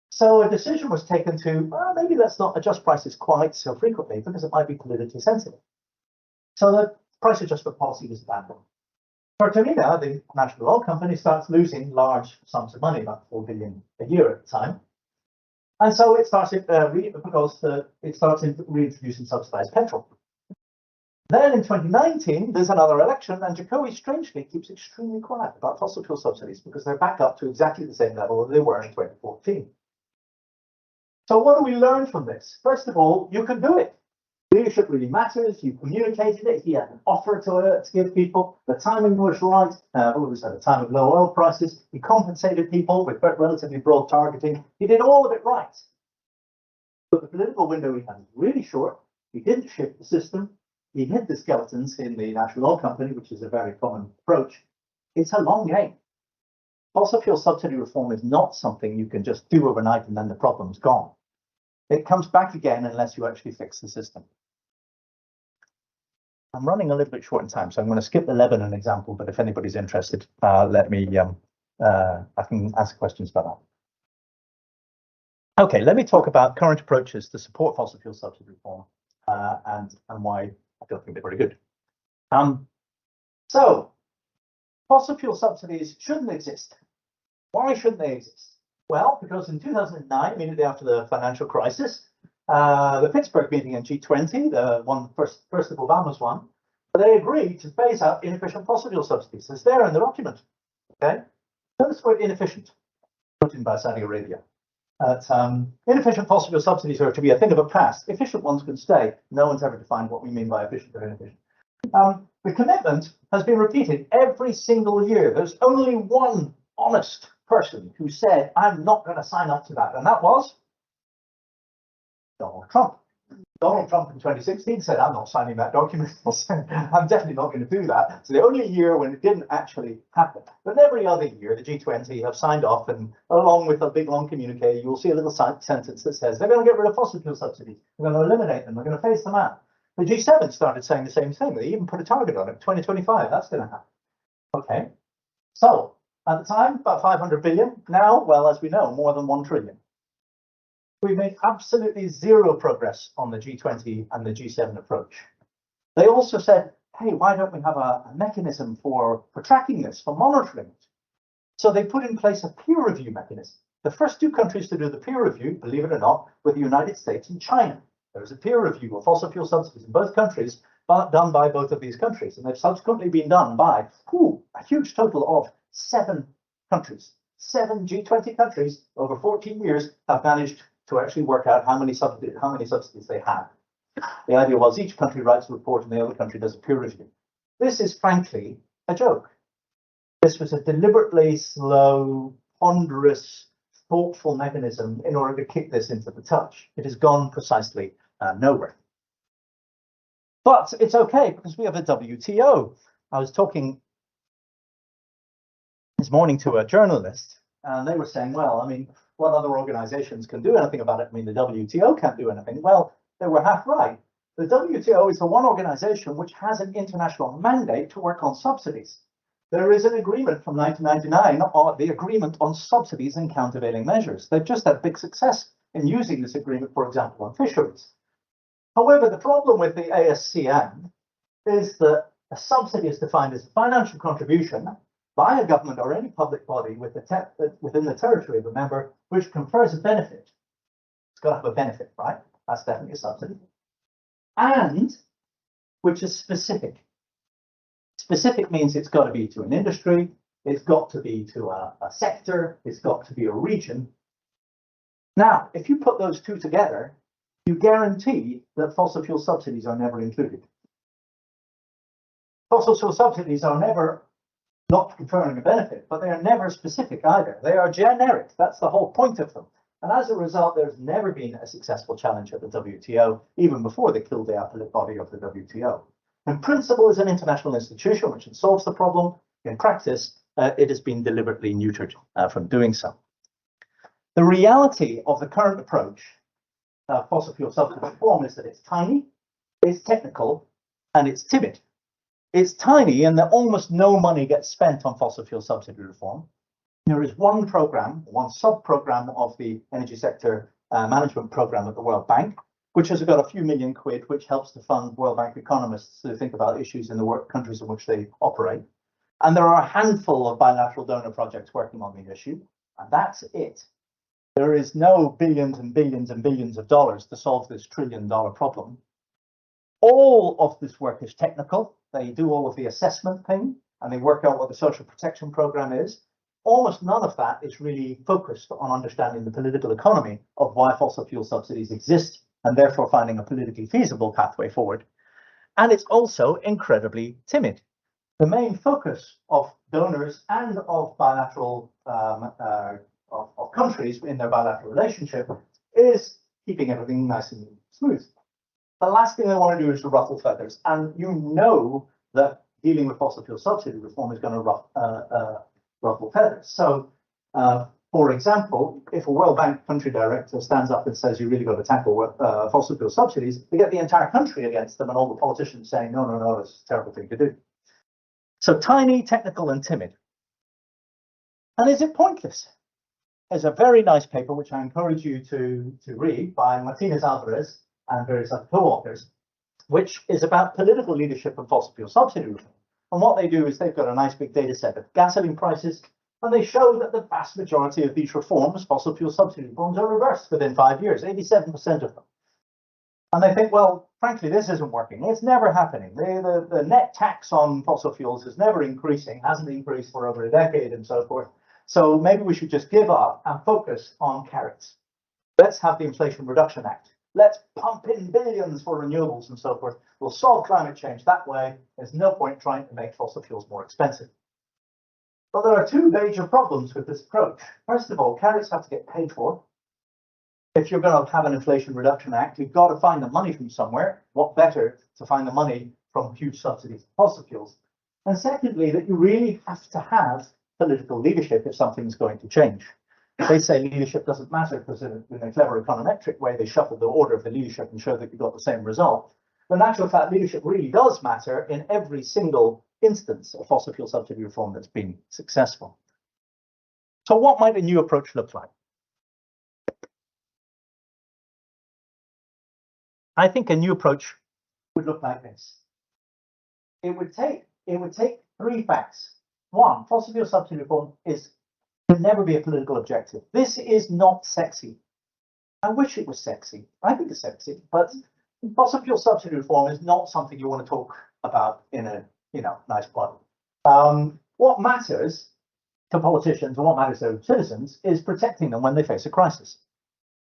So a decision was taken to, well, maybe let's not adjust prices quite so frequently because it might be politically sensitive. So the price adjustment policy was abandoned. Pertamina, the national oil company, starts losing large sums of money, about 4 billion a year at the time. And so it starts reintroducing subsidized petrol. Then in 2019, there's another election, and Jokowi strangely keeps extremely quiet about fossil fuel subsidies because they're back up to exactly the same level that they were in 2014. So what do we learn from this? First of all, you can do it. Leadership really matters. You communicated it. He had an offer to give people. The timing was right. It was at a time of low oil prices. He compensated people with relatively broad targeting. He did all of it right. But the political window he had was really short. He didn't shift the system. He hid the skeletons in the national oil company, which is a very common approach. It's a long game. Fossil fuel subsidy reform is not something you can just do overnight and then the problem's gone. It comes back again unless you actually fix the system. I'm running a little bit short in time, so I'm going to skip the Lebanon example, but if anybody's interested, let me, I can answer questions about that. Okay, let me talk about current approaches to support fossil fuel subsidy reform and why I don't think they're very good. So, fossil fuel subsidies shouldn't exist. Why shouldn't they exist? Well, because in 2009, immediately after the financial crisis, the Pittsburgh meeting in G20, the one first of Obama's one, they agreed to phase out inefficient fossil fuel subsidies. It's there in the document. Okay, notice the word inefficient, put in by Saudi Arabia. Inefficient fossil fuel subsidies are to be a thing of the past. Efficient ones can stay. No one's ever defined what we mean by efficient or inefficient. The commitment has been repeated every single year. There's only one honest person who said, I'm not going to sign up to that. And that was Donald Trump. Donald Trump in 2016 said, I'm not signing that document. I'm definitely not going to do that. So the only year when it didn't actually happen. But every other year, the G20 have signed off, and along with a big long communique, you'll see a little sentence that says, they're going to get rid of fossil fuel subsidies. They're going to eliminate them. They're going to phase them out. The G7 started saying the same thing. They even put a target on it, 2025. That's going to happen. Okay. So at the time, about 500 billion. Now, well, as we know, more than 1 trillion. We've made absolutely zero progress on the G20 and the G7 approach. They also said, hey, why don't we have a mechanism for tracking this, for monitoring it? So they put in place a peer review mechanism. The first 2 countries to do the peer review, believe it or not, were the United States and China. There was a peer review of fossil fuel subsidies in both countries, but done by both of these countries. And they've subsequently been done by a huge total of 7 countries. 7 G20 countries over 14 years have managed to actually work out how many subsidies they have. The idea was each country writes a report and the other country does a peer review. This is frankly a joke. This was a deliberately slow, ponderous, thoughtful mechanism in order to kick this into the touch. It has gone precisely nowhere. But it's okay because we have a WTO. I was talking this morning to a journalist, and they were saying, well, I mean, what other organizations can do anything about it? I mean, the WTO can't do anything. Well, they were half right. The WTO is the one organization which has an international mandate to work on subsidies. There is an agreement from 1999, the agreement on subsidies and countervailing measures. They've just had big success in using this agreement, for example, on fisheries. However, the problem with the ASCM is that a subsidy is defined as a financial contribution by a government or any public body within the territory of a member, which confers a benefit. It's got to have a benefit, right? That's definitely a subsidy. And which is specific. Specific means it's got to be to an industry, it's got to be to a sector, it's got to be a region. Now, if you put those two together, you guarantee that fossil fuel subsidies are never included. Fossil fuel subsidies are never not conferring a benefit, but they are never specific either. They are generic. That's the whole point of them. And as a result, there's never been a successful challenge at the WTO, even before they killed the appellate body of the WTO. In principle, as an international institution which solves the problem, in practice, it has been deliberately neutered from doing so. The reality of the current approach, fossil fuel subsidy reform, is that it's tiny, it's technical, and it's timid. It's tiny in that almost no money gets spent on fossil fuel subsidy reform. There is one program, one sub-program of the energy sector management program at the World Bank, which has got a few million quid, which helps to fund World Bank economists to think about issues in the countries in which they operate. And there are a handful of bilateral donor projects working on the issue, and that's it. There is no billions and billions and billions of dollars to solve this trillion-dollar problem. All of this work is technical. They do all of the assessment thing, and they work out what the social protection program is. Almost none of that is really focused on understanding the political economy of why fossil fuel subsidies exist, and therefore finding a politically feasible pathway forward. And it's also incredibly timid. The main focus of donors and of bilateral of countries in their bilateral relationship is keeping everything nice and smooth. The last thing they want to do is to ruffle feathers, and you know that dealing with fossil fuel subsidy reform is going to ruffle feathers. So, for example, if a World Bank country director stands up and says you really got to tackle fossil fuel subsidies, they get the entire country against them and all the politicians saying, no, no, no, it's a terrible thing to do. So tiny, technical, and timid. And is it pointless? There's a very nice paper, which I encourage you to read, by Martinez Alvarez and various other co-authors, which is about political leadership and fossil fuel subsidy reform. And what they do is they've got a nice big data set of gasoline prices, and they show that the vast majority of these reforms, fossil fuel subsidy reforms, are reversed within 5 years, 87% of them. And they think, well, frankly, this isn't working. It's never happening. The net tax on fossil fuels is never increasing, hasn't increased for over a decade and so forth. So maybe we should just give up and focus on carrots. Let's have the Inflation Reduction Act. Let's pump in billions for renewables and so forth. We'll solve climate change that way. There's no point trying to make fossil fuels more expensive. But there are two major problems with this approach. First of all, carrots have to get paid for. If you're going to have an Inflation Reduction Act, you've got to find the money from somewhere. What better to find the money from huge subsidies for fossil fuels? And secondly, that you really have to have political leadership if something's going to change. They say leadership doesn't matter because in a clever econometric way, they shuffle the order of the leadership and show that you've got the same result. But in actual fact, leadership really does matter in every single instance of fossil fuel subsidy reform that's been successful. So what might a new approach look like? I think a new approach would look like this. It would take three facts. One, fossil fuel subsidy reform can never be a political objective. This is not sexy. I wish it was sexy. I think it's sexy, but fossil fuel subsidy reform is not something you want to talk about in a nice bottle. What matters to politicians and what matters to citizens is protecting them when they face a crisis.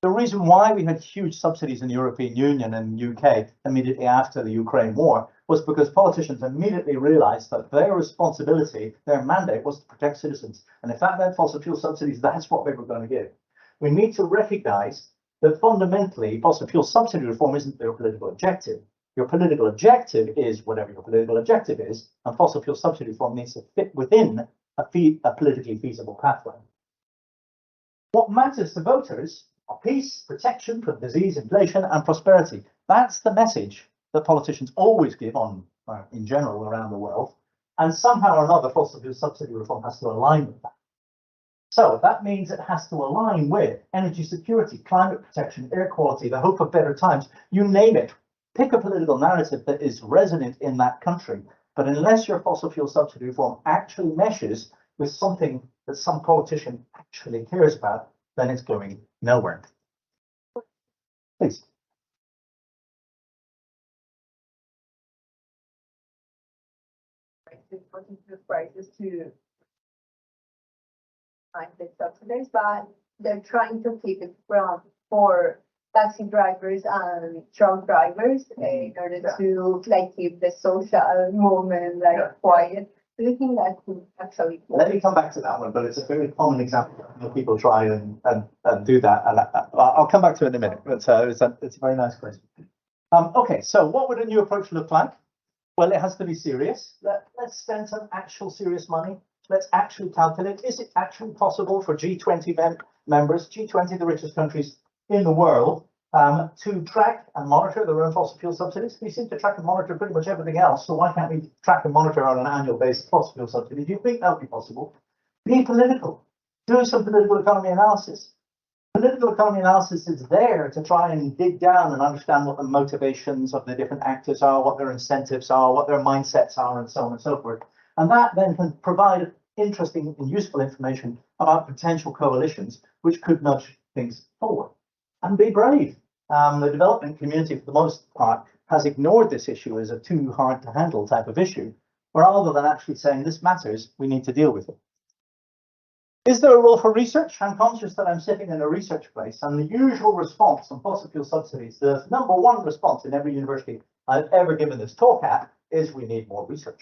The reason why we had huge subsidies in the European Union and the UK immediately after the Ukraine war was because politicians immediately realized that their responsibility, their mandate, was to protect citizens. And if that meant fossil fuel subsidies, that's what they were going to give. We need to recognize that fundamentally fossil fuel subsidy reform isn't your political objective. Your political objective is whatever your political objective is, and fossil fuel subsidy reform needs to fit within a politically feasible pathway. What matters to voters are peace, protection from disease, inflation, and prosperity. That's the message that politicians always give in general around the world. And somehow or another, fossil fuel subsidy reform has to align with that. So that means it has to align with energy security, climate protection, air quality, the hope of better times, you name it. Pick a political narrative that is resonant in that country. But unless your fossil fuel subsidy reform actually meshes with something that some politician actually cares about, then it's going nowhere. Please. prices to inflict subsidies, but they're trying to keep it from for taxi drivers and truck drivers in order to like keep the social movement like quiet. Do you think that could actually? Let me come back to that one, but it's a very common example of people try and do that. And I'll come back to it in a minute, but it's a very nice question. Okay, so what would a new approach look like? Well, it has to be serious. Let's spend some actual serious money. Let's actually calculate, is it actually possible for G20 members, G20, the richest countries in the world, to track and monitor their own fossil fuel subsidies? We seem to track and monitor pretty much everything else, so why can't we track and monitor on an annual basis fossil fuel subsidies? Do you think that would be possible? Be political. Do some political economy analysis. Political economy analysis is there to try and dig down and understand what the motivations of the different actors are, what their incentives are, what their mindsets are, and so on and so forth. And that then can provide interesting and useful information about potential coalitions, which could nudge things forward. And be brave. The development community, for the most part, has ignored this issue as a too hard to handle type of issue, rather than actually saying this matters, we need to deal with it. Is there a role for research? I'm conscious that I'm sitting in a research place, and the usual response on fossil fuel subsidies, the number one response in every university I've ever given this talk at, is we need more research.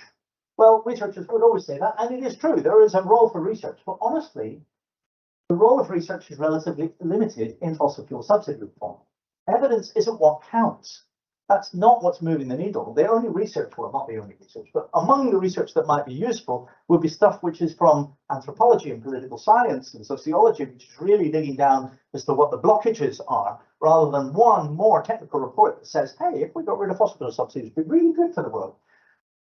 Well, researchers would always say that, and it is true, there is a role for research, but honestly, the role of research is relatively limited in fossil fuel subsidy reform. Evidence isn't what counts. That's not what's moving the needle. The only research, well, not the only research, but among the research that might be useful would be stuff which is from anthropology and political science and sociology, which is really digging down as to what the blockages are, rather than one more technical report that says, hey, if we got rid of fossil fuel subsidies, it'd be really good for the world.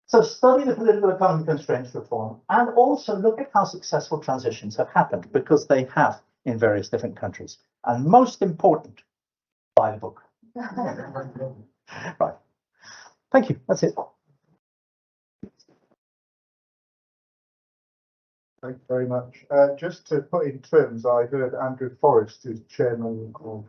So study the political economy constraints reform and also look at how successful transitions have happened, because they have in various different countries. And most important, buy the book. Right. Thank you. That's it. Thank you very much. Just to put in terms, I heard Andrew Forrest, who's chairman of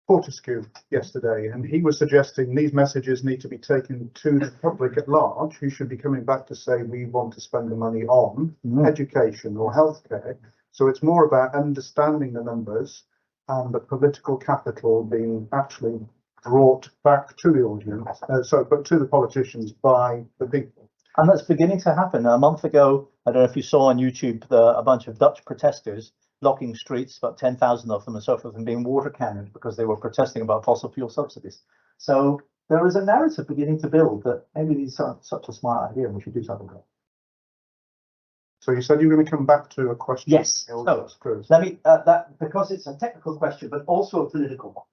Fortescue yesterday, and he was suggesting these messages need to be taken to the public at large, who should be coming back to say we want to spend the money on education or healthcare. So it's more about understanding the numbers and the political capital being actually brought back to the audience, but to the politicians by the people. And that's beginning to happen. A month ago, I don't know if you saw on YouTube, a bunch of Dutch protesters blocking streets, about 10,000 of them and so forth, and being water cannoned because they were protesting about fossil fuel subsidies. So there is a narrative beginning to build that maybe these aren't such a smart idea and we should do something about it. So you said you were going to come back to a question. Yes. So let me, because it's a technical question, but also a political one.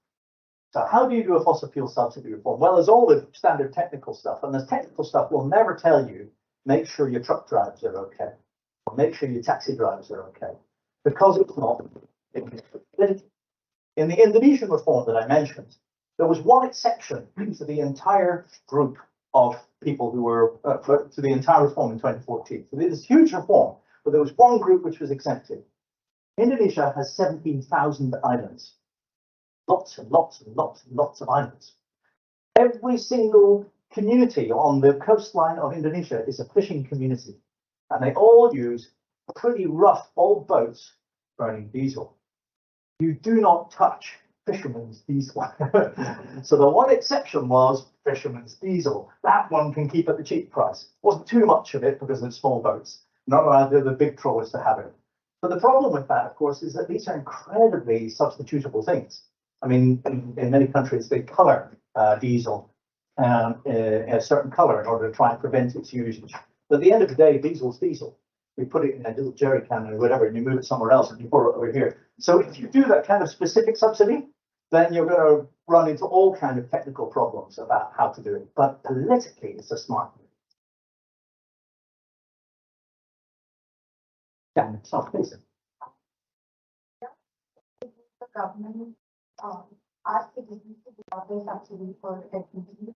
So how do you do a fossil fuel subsidy reform? Well, there's all the standard technical stuff, and this technical stuff will never tell you, make sure your truck drivers are okay, or make sure your taxi drivers are okay, because it's not. In the Indonesian reform that I mentioned, there was one exception to the entire group of people who were, to the entire reform in 2014. So this huge reform, but there was one group which was exempted. Indonesia has 17,000 islands. Lots and lots and lots and lots of islands. Every single community on the coastline of Indonesia is a fishing community, and they all use pretty rough old boats burning diesel. You do not touch fisherman's diesel. So the one exception was fisherman's diesel. That one can keep at the cheap price. Wasn't too much of it because of small boats. Not allowed the big trawlers to have it. But the problem with that, of course, is that these are incredibly substitutable things. I mean, in many countries, they color diesel in a certain color in order to try and prevent its usage. But at the end of the day, diesel's diesel. We put it in a little jerry can or whatever, and you move it somewhere else, and you pour it over here. So if you do that kind of specific subsidy, then you're going to run into all kinds of technical problems about how to do it. But politically, it's a smart move. Yeah, so please. The government asked the business to develop a subsidy for electricity.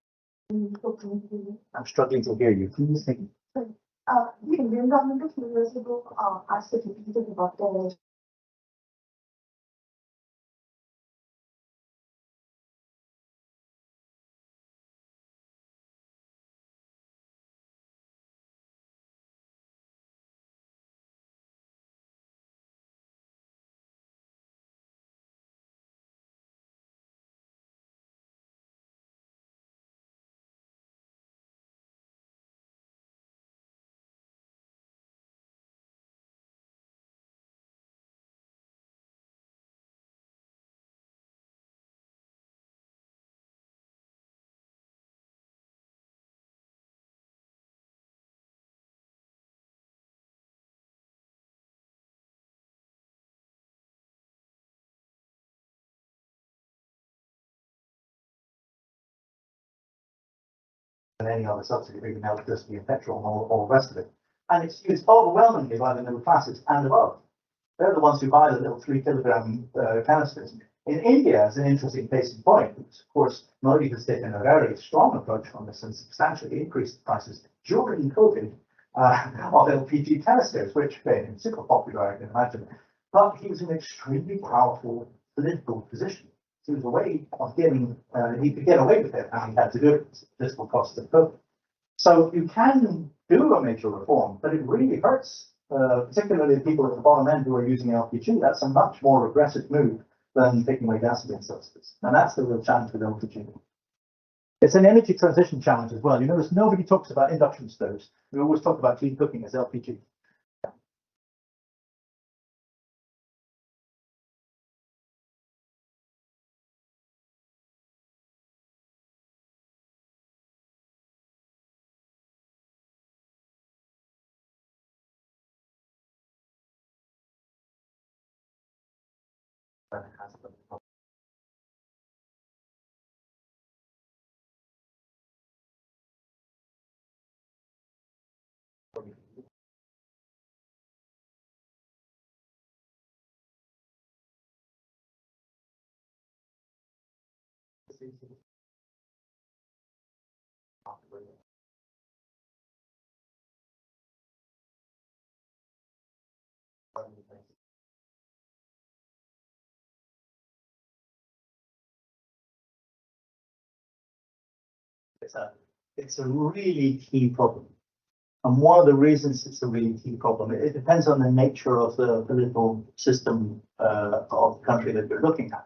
I'm struggling to hear you. Can you sing? The Indian government a few years ago asked the business to develop the than any other subsidy, bigger than electricity and petrol and all the rest of it. And it's used overwhelmingly by the middle classes and above. They're the ones who buy the little 3 kilogram canisters. In India, it's an interesting case in point. Because of course, Modi has taken a very strong approach on this and substantially increased the prices during COVID of LPG canisters, which became super popular, I can imagine. But he was in an extremely powerful political position. He was a way of getting, he could get away with it, and he had to do it at the political cost of COVID. So you can do a major reform, but it really hurts, particularly the people at the bottom end who are using LPG. That's a much more aggressive move than taking away gasoline subsidies. And that's the real challenge with LPG. It's an energy transition challenge as well. You notice nobody talks about induction stoves. We always talk about clean cooking as LPG. It's a really key problem. And one of the reasons it's a really key problem, it depends on the nature of the political system of the country that you're looking at.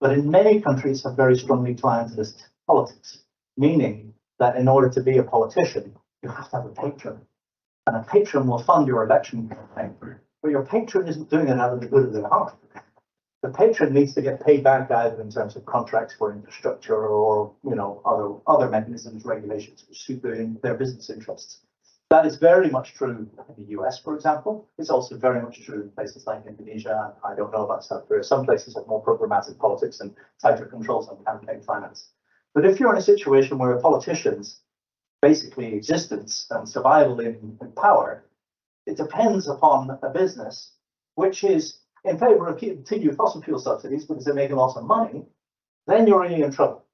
But in many countries have very strongly clientelist politics, meaning that in order to be a politician, you have to have a patron. And a patron will fund your election campaign, but your patron isn't doing it out of the good of their heart. The patron needs to get paid back either in terms of contracts for infrastructure or other mechanisms, regulations which suit their business interests. That is very much true in the US, for example. It's also very much true in places like Indonesia. I don't know about South Korea. Some places have more programmatic politics and tighter controls on campaign finance. But if you're in a situation where a politician's basically existence and survival in power, it depends upon a business which is in favor of continued fossil fuel subsidies because they're making lots of money, then you're really in trouble.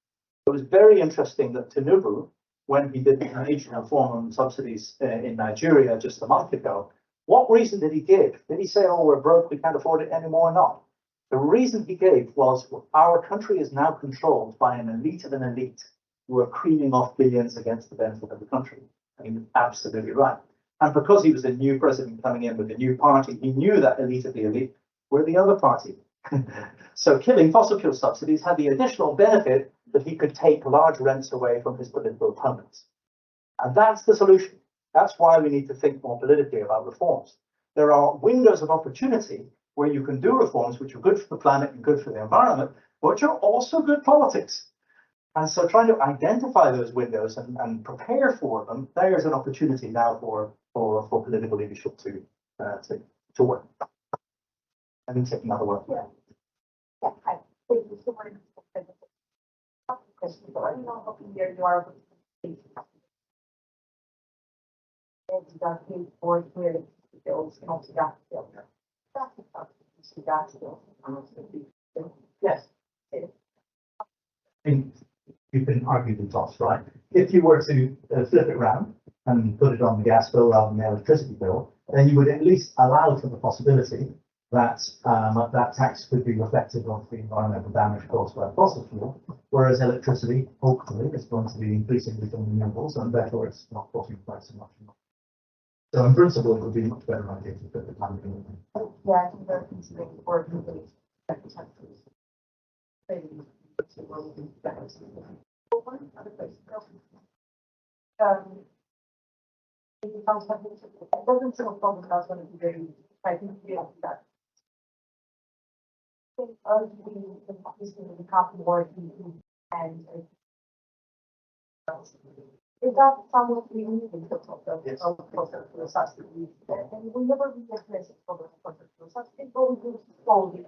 It was very interesting that Tinubu, when he did the major reform on subsidies in Nigeria just a month ago, what reason did he give? Did he say, oh, we're broke, we can't afford it anymore? Not. The reason he gave was our country is now controlled by an elite of an elite who are creaming off billions against the benefit of the country. And he was absolutely right. And because he was a new president coming in with a new party, he knew that elite of the elite were the other party. So killing fossil fuel subsidies had the additional benefit that he could take large rents away from his political opponents. And that's the solution. That's why we need to think more politically about reforms. There are windows of opportunity where you can do reforms which are good for the planet and good for the environment, but which are also good politics. And so trying to identify those windows and prepare for them, there's an opportunity now for political leadership to work. Let me take another one. Yeah. Yeah, I think it's the word. Question, but I don't know how clear you are. It's got to for clear bills, not to that bill. Yes. You can argue the toss, right? If you were to flip it around and put it on the gas bill rather than the electricity bill, then you would at least allow for the possibility that that tax could be reflective of the environmental damage caused by fossil fuel, whereas electricity, hopefully, is going to be increasingly from renewables, and therefore it's not costing quite so much. So in principle, it would be a much better idea to put the money in. Yeah, I think they're considering working with countries. It doesn't seem a problem. That's going to be very. I think that. We have more and is that somewhat unique in terms of the subsidies? And we never really address it for the subsidies, but we do slowly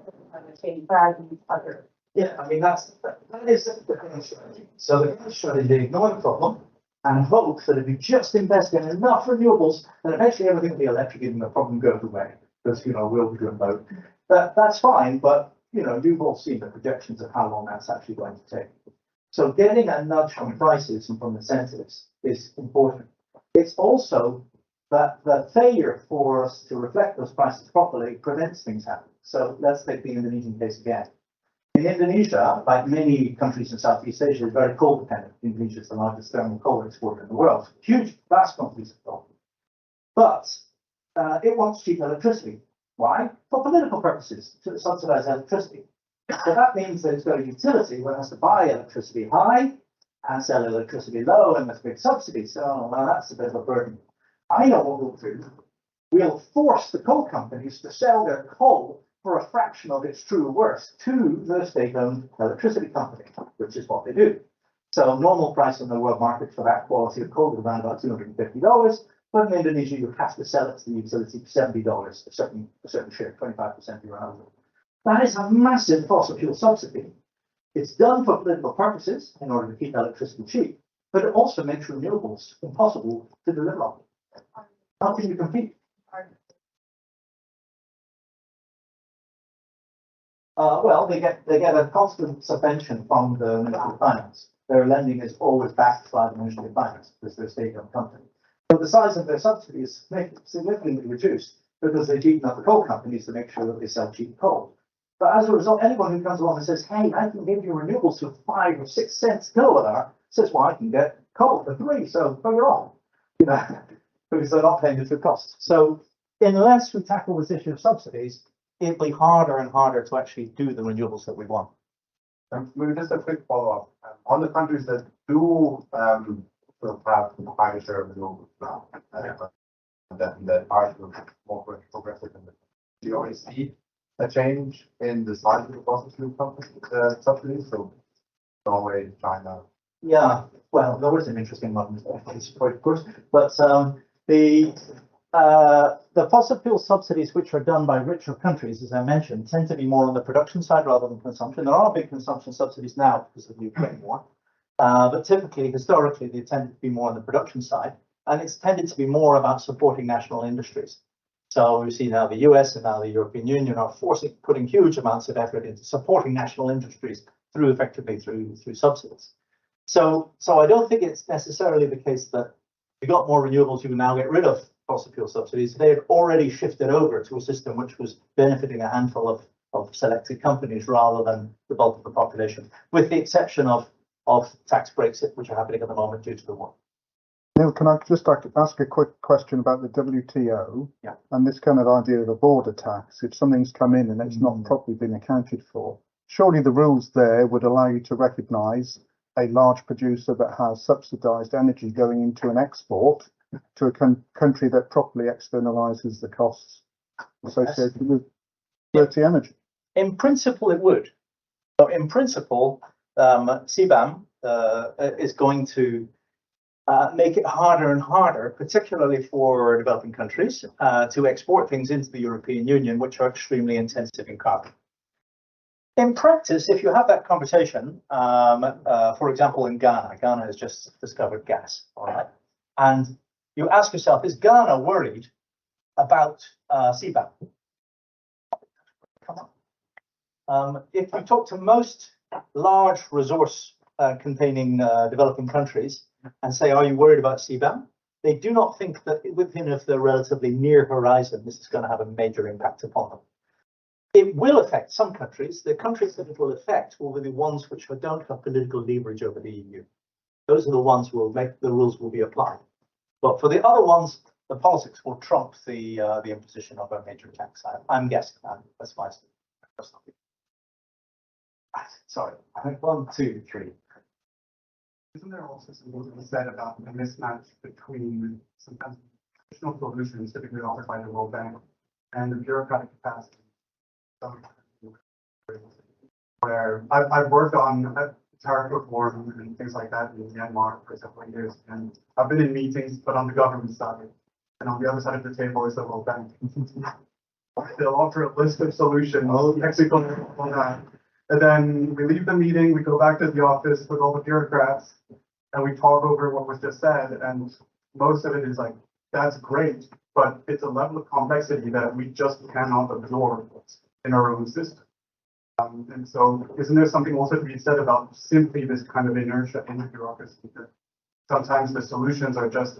change values other. Yeah, I mean that is the current strategy. So the current strategy, they ignore the problem, and hope that if you just invest in enough renewables, then eventually everything will be electric and the problem goes away. Because, we'll be doing both. That's fine, but, you've all seen the projections of how long that's actually going to take. So getting a nudge from prices and from incentives is important. It's also that the failure for us to reflect those prices properly prevents things happening. So let's take the Indonesian case again. In Indonesia, like many countries in Southeast Asia, is very coal dependent. Indonesia is the largest thermal coal exporter in the world. Huge, vast quantities of coal. But it wants cheap electricity. Why? For political purposes, to subsidize electricity. So that means that it's got a utility where it has to buy electricity high and sell electricity low, and there's big subsidies. So now that's a bit of a burden. I know what we'll do. We'll force the coal companies to sell their coal for a fraction of its true worth to the state-owned electricity company, which is what they do. So normal price on the world market for that quality of coal is around about $250. But in Indonesia, you have to sell it to the utility for $70, a certain share, 25% of your output. That is a massive fossil fuel subsidy. It's done for political purposes in order to keep electricity cheap, but it also makes renewables impossible to deliver on. How can you compete? Well, they get a constant subvention from the Ministry of Finance. Their lending is always backed by the Ministry of Finance because they're a state-owned company. But the size of their subsidies is significantly reduced because they've beaten up the coal companies to make sure that they sell cheap coal. But as a result, anyone who comes along and says, hey, I can give you renewables for 5 or 6 cents kilowatt hour, says, well, I can get coal for 3, so bring it on. Because they're not paying the true cost. So unless we tackle this issue of subsidies, it'll be harder and harder to actually do the renewables that we want. Maybe just a quick follow-up. On the countries that do sort of have a higher share of renewables now, that are more progressive, do you already see a change in the size of the fossil fuel companies, subsidies? So Norway, China. Yeah, well, there was an interesting one, of course, but the fossil fuel subsidies, which are done by richer countries, as I mentioned, tend to be more on the production side rather than consumption. There are big consumption subsidies now because of the Ukraine war, but typically, historically, they tend to be more on the production side, and it's tended to be more about supporting national industries. So we see now the US and now the European Union are putting huge amounts of effort into supporting national industries effectively through subsidies. So I don't think it's necessarily the case that you got more renewables, you can now get rid of fossil fuel subsidies. They had already shifted over to a system which was benefiting a handful of selected companies rather than the bulk of the population, with the exception of tax breaks, which are happening at the moment due to the war. Neil, can I just ask a quick question about the WTO and this kind of idea of a border tax? If something's come in and it's not properly been accounted for, surely the rules there would allow you to recognise a large producer that has subsidised energy going into an export to a country that properly externalises the costs associated with dirty energy. In principle, it would. So in principle, CBAM is going to make it harder and harder, particularly for developing countries, to export things into the European Union, which are extremely intensive in carbon. In practice, if you have that conversation, for example, in Ghana has just discovered gas, all right? And you ask yourself, is Ghana worried about CBAM? Come on. If you talk to most large resource containing developing countries and say, are you worried about CBAM? They do not think that within the relatively near horizon, this is going to have a major impact upon them. It will affect some countries. The countries that it will affect will be the ones which don't have political leverage over the EU. Those are the ones who will make the rules will be applied. But for the other ones, the politics will trump the imposition of a major tax. I'm guessing. That's my personal opinion. Sorry. 1, 2, 3. Isn't there also something to be said about the mismatch between sometimes traditional solutions typically offered by the World Bank and the bureaucratic capacity? Where I've worked on tariff reform and things like that in Myanmar for several years, and I've been in meetings, but on the government side, and on the other side of the table is the World Bank. They'll offer a list of solutions, execute on that, and then we leave the meeting, we go back to the office with all the bureaucrats, and we talk over what was just said, and most of it is like, that's great, but it's a level of complexity that we just cannot absorb in our own system. And so isn't there something also to be said about simply this kind of inertia in the bureaucracy? That sometimes the solutions are just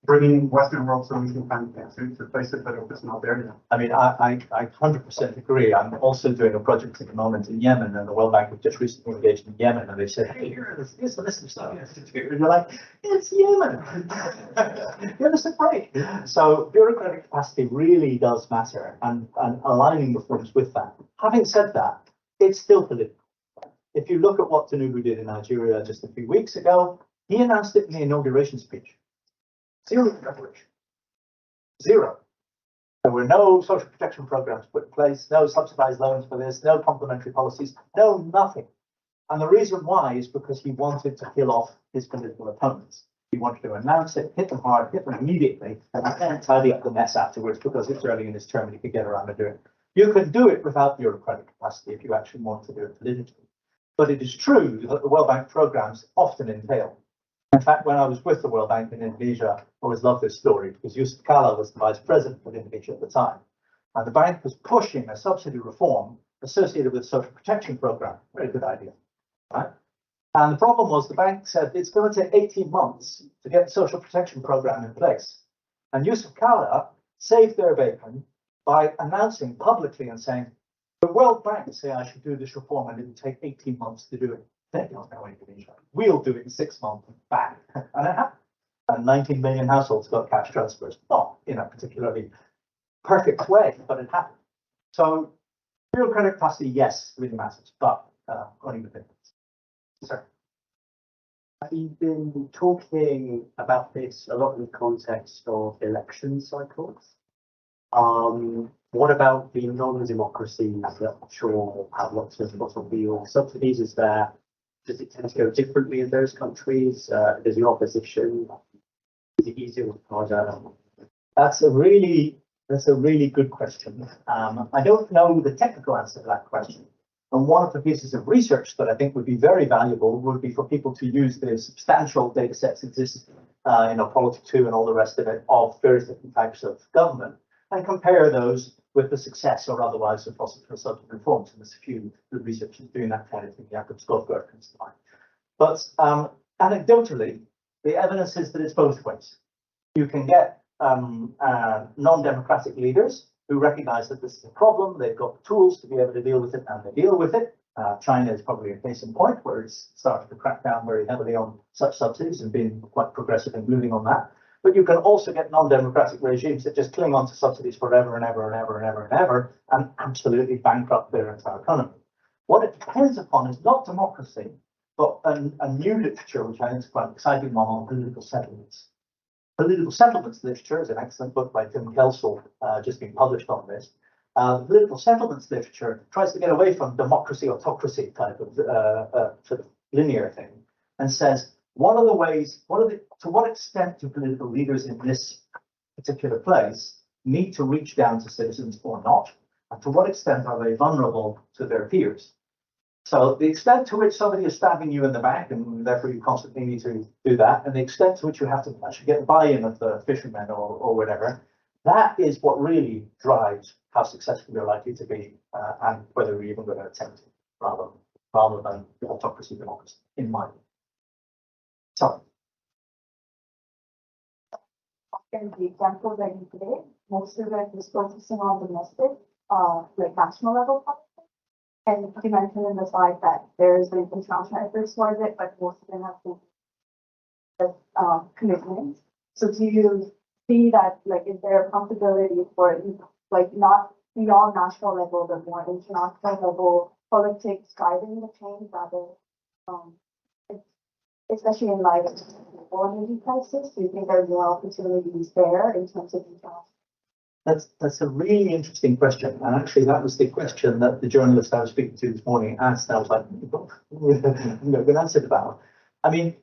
bringing Western world solution to places that are just not there yet. I mean, I 100% agree. I'm also doing a project at the moment in Yemen, and the World Bank have just recently engaged in Yemen, and they said, hey, here's the list of stuff you have to do. And you're like, it's Yemen. Give us a break. So bureaucratic capacity really does matter, and aligning reforms with that. Having said that, it's still political. If you look at what Tinubu did in Nigeria just a few weeks ago, he announced it in the inauguration speech. Zero preparation. Zero. There were no social protection programs put in place, no subsidized loans for this, no complementary policies, no nothing. And the reason why is because he wanted to kill off his political opponents. He wanted to announce it, hit them hard, hit them immediately, and then tidy up the mess afterwards because it's early in his term and he could get around to doing it. You can do it without bureaucratic capacity if you actually want to do it politically. But it is true that the World Bank programs often entail. In fact, when I was with the World Bank in Indonesia, I always love this story because Yusuf Kala was the vice president of Indonesia at the time. And the bank was pushing a subsidy reform associated with a social protection program. Very good idea, right? And the problem was the bank said it's going to take 18 months to get the social protection program in place. And Yusuf Kala saved their bacon by announcing publicly and saying, the World Bank say I should do this reform and it would take 18 months to do it. They don't know Indonesia. We'll do it in 6 months, bang. And it happened. And 19 million households got cash transfers. Not in a particularly perfect way, but it happened. So bureaucratic capacity, yes, really matters, but only the difference. Sir. You've been talking about this a lot in the context of election cycles. What about the non-democracies that I'm sure have lots of fuel subsidies? Does it tend to go differently in those countries? There's an opposition. Is it easier or harder? That's a really good question. I don't know the technical answer to that question. And one of the pieces of research that I think would be very valuable would be for people to use the substantial data sets exist in Politics 2 and all the rest of it of various different types of government and compare those with the success or otherwise of fossil fuel subsidy reforms. And there's a few good researchers doing that kind of thing. Jakob Skofberg comes to mind. But anecdotally, the evidence is that it's both ways. You can get non-democratic leaders who recognize that this is a problem. They've got the tools to be able to deal with it, and they deal with it. China is probably a case in point where it's started to crack down very heavily on such subsidies and being quite progressive and moving on that. But you can also get non-democratic regimes that just cling on to subsidies forever and ever and ever and ever and ever and absolutely bankrupt their entire economy. What it depends upon is not democracy, but a new literature, which I think is quite exciting one on political settlements. Political settlements literature is an excellent book by Tim Kelsall, just been published on this. Political settlements literature tries to get away from democracy, autocracy type of sort of linear thing, and says, to what extent do political leaders in this particular place need to reach down to citizens or not? And to what extent are they vulnerable to their peers? So the extent to which somebody is stabbing you in the back, and therefore you constantly need to do that, and the extent to which you have to actually get the buy-in of the fishermen or whatever, that is what really drives how successful you're likely to be, and whether you're even going to attempt it, rather than autocracy, democracy, in my view. So. In the example that you gave, most of it is focusing on domestic, like national level policy. And you mentioned in the slide that there is an international efforts towards it, but most of them have to commitments. So do you see that, like, is there a possibility for, like, not beyond national level, but more international level politics driving the change rather, especially in light of the global energy crisis? Do you think there's more opportunities there in terms of international? That's a really interesting question, and actually that was the question that the journalist I was speaking to this morning asked. I was like, no good answer to that. I mean,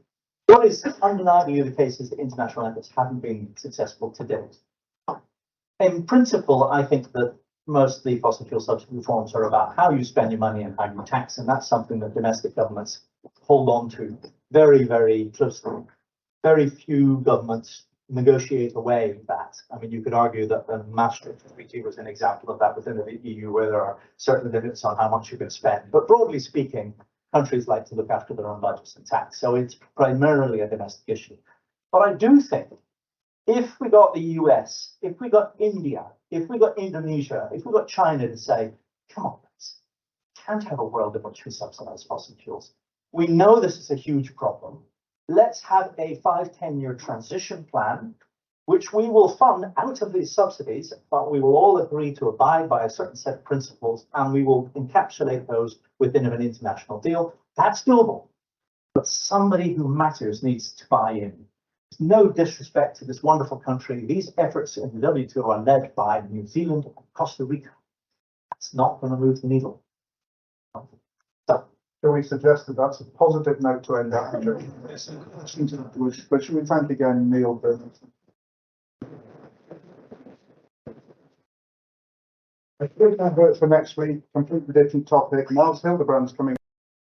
what is undeniably the case is that international efforts haven't been successful to date. In principle, I think that most of the fossil fuel subsidy reforms are about how you spend your money and how you tax, and that's something that domestic governments hold on to very, very closely. Very few governments negotiate away that. I mean, you could argue that the Maastricht Treaty was an example of that within the EU, where there are certain limits on how much you can spend. But broadly speaking, countries like to look after their own budgets and tax. So it's primarily a domestic issue. But I do think if we got the US, if we got India, if we got Indonesia, if we got China to say, come on, guys, can't have a world in which we subsidize fossil fuels. We know this is a huge problem. Let's have a 5-10-year transition plan, which we will fund out of these subsidies, but we will all agree to abide by a certain set of principles, and we will encapsulate those within an international deal. That's doable. But somebody who matters needs to buy in. No disrespect to this wonderful country. These efforts in the WTO are led by New Zealand and Costa Rica. It's not going to move the needle. So, Shall we suggest that that's a positive note to end that? But should we thank again Neil for a quick advert for next week, completely different topic. Miles Hildebrand's coming.